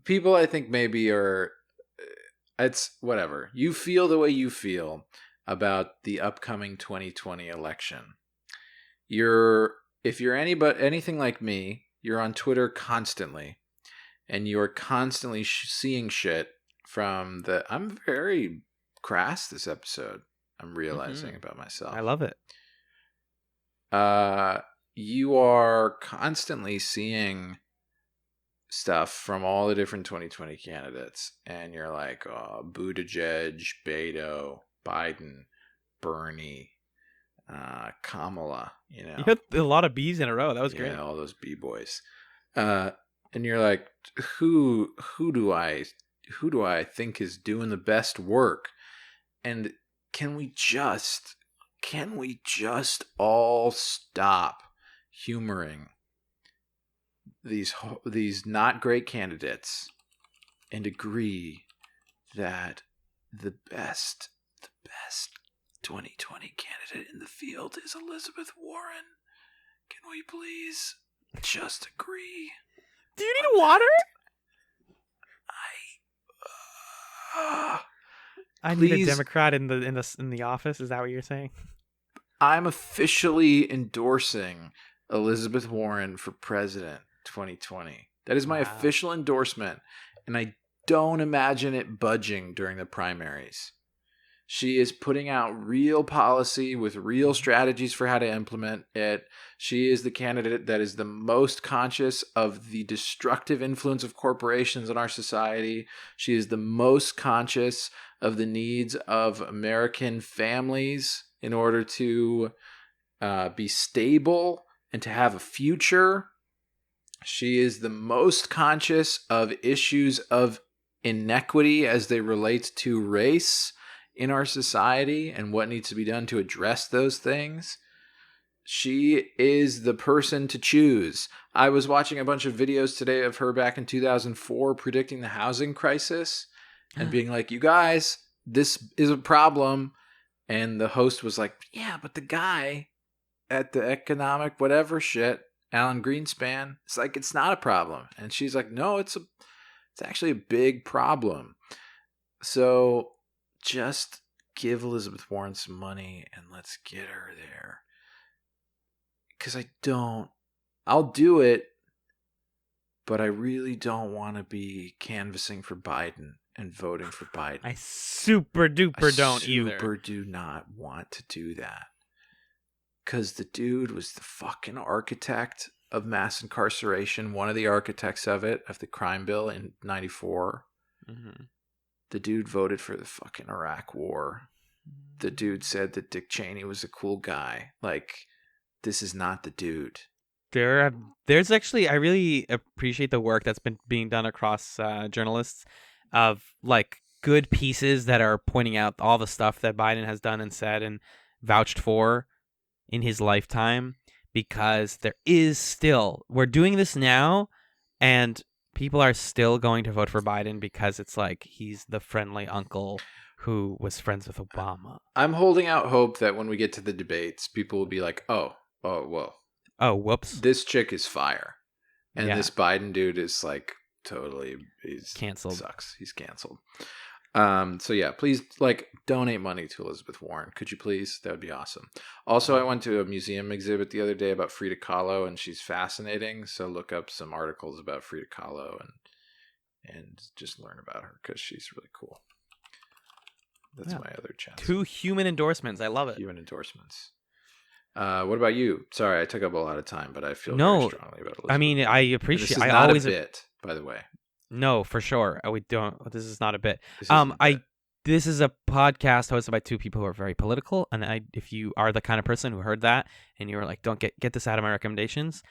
[SPEAKER 3] People I think maybe it's whatever. You feel the way you feel about the upcoming 2020 election. If you're anything like me, you're on Twitter constantly, and you're constantly seeing shit from I'm very crass this episode. I'm realizing about myself.
[SPEAKER 2] I love it.
[SPEAKER 3] You are constantly seeing stuff from all the different 2020 candidates, and you're like, oh, Buttigieg, Beto, Biden, Bernie, Kamala, you know.
[SPEAKER 2] You had a lot of B's in a row. That was great.
[SPEAKER 3] Yeah, all those B-boys. And you're like, who do I think is doing the best work? And can we just all stop humoring these not great candidates and agree that the best 2020 candidate in the field is Elizabeth Warren? Can we please just agree?
[SPEAKER 2] Do you need water? I need a Democrat in the office. Is that what you're saying?
[SPEAKER 3] I'm officially endorsing Elizabeth Warren for president 2020. That is my official endorsement, and I don't imagine it budging during the primaries. She is putting out real policy with real strategies for how to implement it. She is the candidate that is the most conscious of the destructive influence of corporations in our society. She is the most conscious of the needs of American families in order to be stable and to have a future. She is the most conscious of issues of inequity as they relate to race in our society and what needs to be done to address those things. She is the person to choose. I was watching a bunch of videos today of her back in 2004 predicting the housing crisis and being like, you guys, this is a problem. And the host was like, yeah, but the guy at the economic whatever shit, Alan Greenspan, it's like, it's not a problem. And she's like, no, it's actually a big problem. So just give Elizabeth Warren some money and let's get her there. Because I'll do it, but I really don't want to be canvassing for Biden and voting for Biden.
[SPEAKER 2] I super duper don't either.
[SPEAKER 3] I super do not want to do that. Because the dude was the fucking architect of mass incarceration, one of the architects of the crime bill in 94. Mm-hmm. The dude voted for the fucking Iraq war. The dude said that Dick Cheney was a cool guy. Like, this is not the dude.
[SPEAKER 2] There's actually, I really appreciate the work that's been being done across journalists of like good pieces that are pointing out all the stuff that Biden has done and said and vouched for in his lifetime, because there is still, we're doing this now and people are still going to vote for Biden because it's like he's the friendly uncle who was friends with Obama.
[SPEAKER 3] I'm holding out hope that when we get to the debates, people will be like, oh, well.
[SPEAKER 2] Oh, whoops.
[SPEAKER 3] This chick is fire. And this Biden dude is like totally, he's
[SPEAKER 2] canceled.
[SPEAKER 3] Sucks. He's canceled. So yeah, please donate money to Elizabeth Warren. Could you please? That would be awesome. Also, I went to a museum exhibit the other day about Frida Kahlo, and she's fascinating. So look up some articles about Frida Kahlo and just learn about her because she's really cool. That's my other chance.
[SPEAKER 2] 2 human endorsements. I love it.
[SPEAKER 3] Human endorsements. What about you? Sorry, I took up a lot of time, but I feel very strongly about Elizabeth.
[SPEAKER 2] I mean, I appreciate.
[SPEAKER 3] This is not a bit, by the way.
[SPEAKER 2] No, for sure. We don't. This is not a bit. This is a podcast hosted by 2 people who are very political, and if you are the kind of person who heard that and you were like, "Don't get this out of my recommendations,"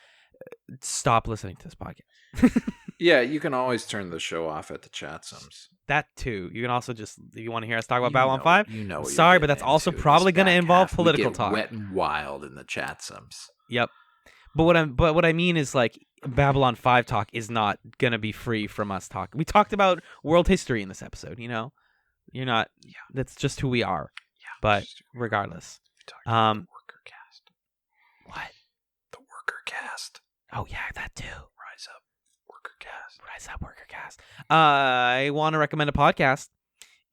[SPEAKER 2] stop listening to this podcast.
[SPEAKER 3] Yeah, you can always turn the show off at the Chatsums.
[SPEAKER 2] That too. You can also just, if you want to hear us talk about Babylon 5,
[SPEAKER 3] what
[SPEAKER 2] sorry, but that's also probably going to involve political talk.
[SPEAKER 3] Wet and wild in the Chatsums.
[SPEAKER 2] Yep. But what I mean is like Babylon 5 talk is not going to be free from us talking. We talked about world history in this episode, you know? You're not, that's just who we are. Yeah. But regardless.
[SPEAKER 3] We talked about the worker cast.
[SPEAKER 2] What?
[SPEAKER 3] The worker cast.
[SPEAKER 2] Oh yeah, that too.
[SPEAKER 3] Rise up, worker cast.
[SPEAKER 2] Rise up, worker cast. I want to recommend a podcast.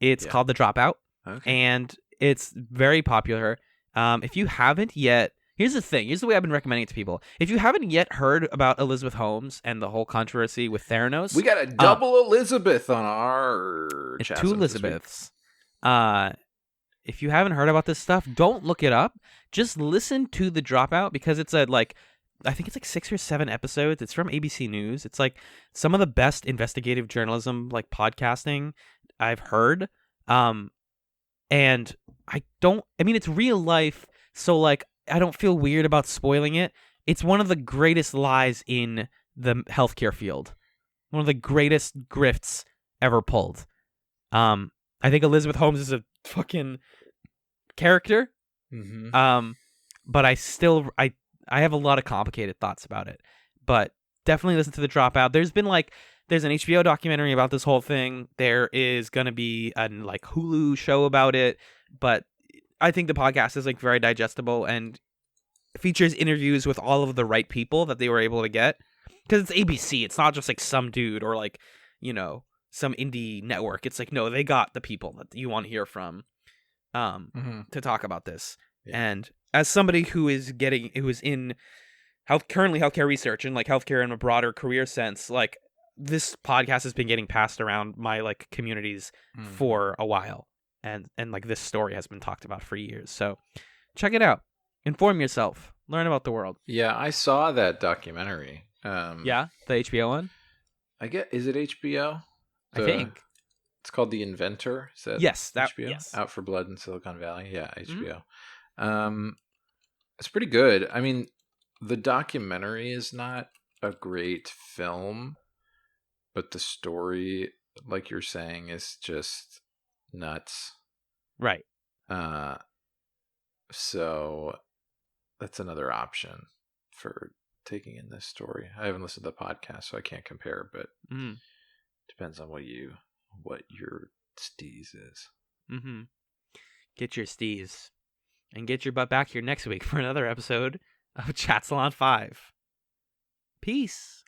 [SPEAKER 2] It's called The Dropout. Okay. And it's very popular. If you haven't yet, here's the thing. Here's the way I've been recommending it to people. If you haven't yet heard about Elizabeth Holmes and the whole controversy with Theranos,
[SPEAKER 3] we got a double Elizabeth on our chat.
[SPEAKER 2] 2 Elizabeths. If you haven't heard about this stuff, don't look it up. Just listen to The Dropout because it's I think it's 6 or 7 episodes. It's from ABC News. It's like some of the best investigative journalism, like podcasting I've heard. And it's real life So like I don't feel weird about spoiling it. It's one of the greatest lies in the healthcare field. One of the greatest grifts ever pulled. I think Elizabeth Holmes is a fucking character.
[SPEAKER 3] Mm-hmm.
[SPEAKER 2] But I have a lot of complicated thoughts about it. But definitely listen to The Dropout. There's an HBO documentary about this whole thing. There is gonna be a like Hulu show about it. But I think the podcast is like very digestible and features interviews with all of the right people that they were able to get. Because it's ABC. It's not just like some dude or like, some indie network. It's like, no, they got the people that you want to hear from to talk about this.
[SPEAKER 3] Yeah.
[SPEAKER 2] And as somebody who is in currently healthcare research and like healthcare in a broader career sense, like this podcast has been getting passed around my like communities for a while. And like this story has been talked about for years. So check it out. Inform yourself. Learn about the world.
[SPEAKER 3] Yeah, I saw that documentary.
[SPEAKER 2] Yeah, the HBO one?
[SPEAKER 3] Is it HBO?
[SPEAKER 2] I think.
[SPEAKER 3] It's called The Inventor. Is that HBO?
[SPEAKER 2] Yes.
[SPEAKER 3] Out for Blood in Silicon Valley. Yeah, HBO.
[SPEAKER 2] Mm-hmm.
[SPEAKER 3] It's pretty good. I mean, the documentary is not a great film, but the story, like you're saying, is just nuts.
[SPEAKER 2] Right.
[SPEAKER 3] So that's another option for taking in this story. I haven't listened to the podcast, so I can't compare, but depends on what your steez is.
[SPEAKER 2] Mm-hmm. Get your steez. And get your butt back here next week for another episode of Chatzylon 5. Peace.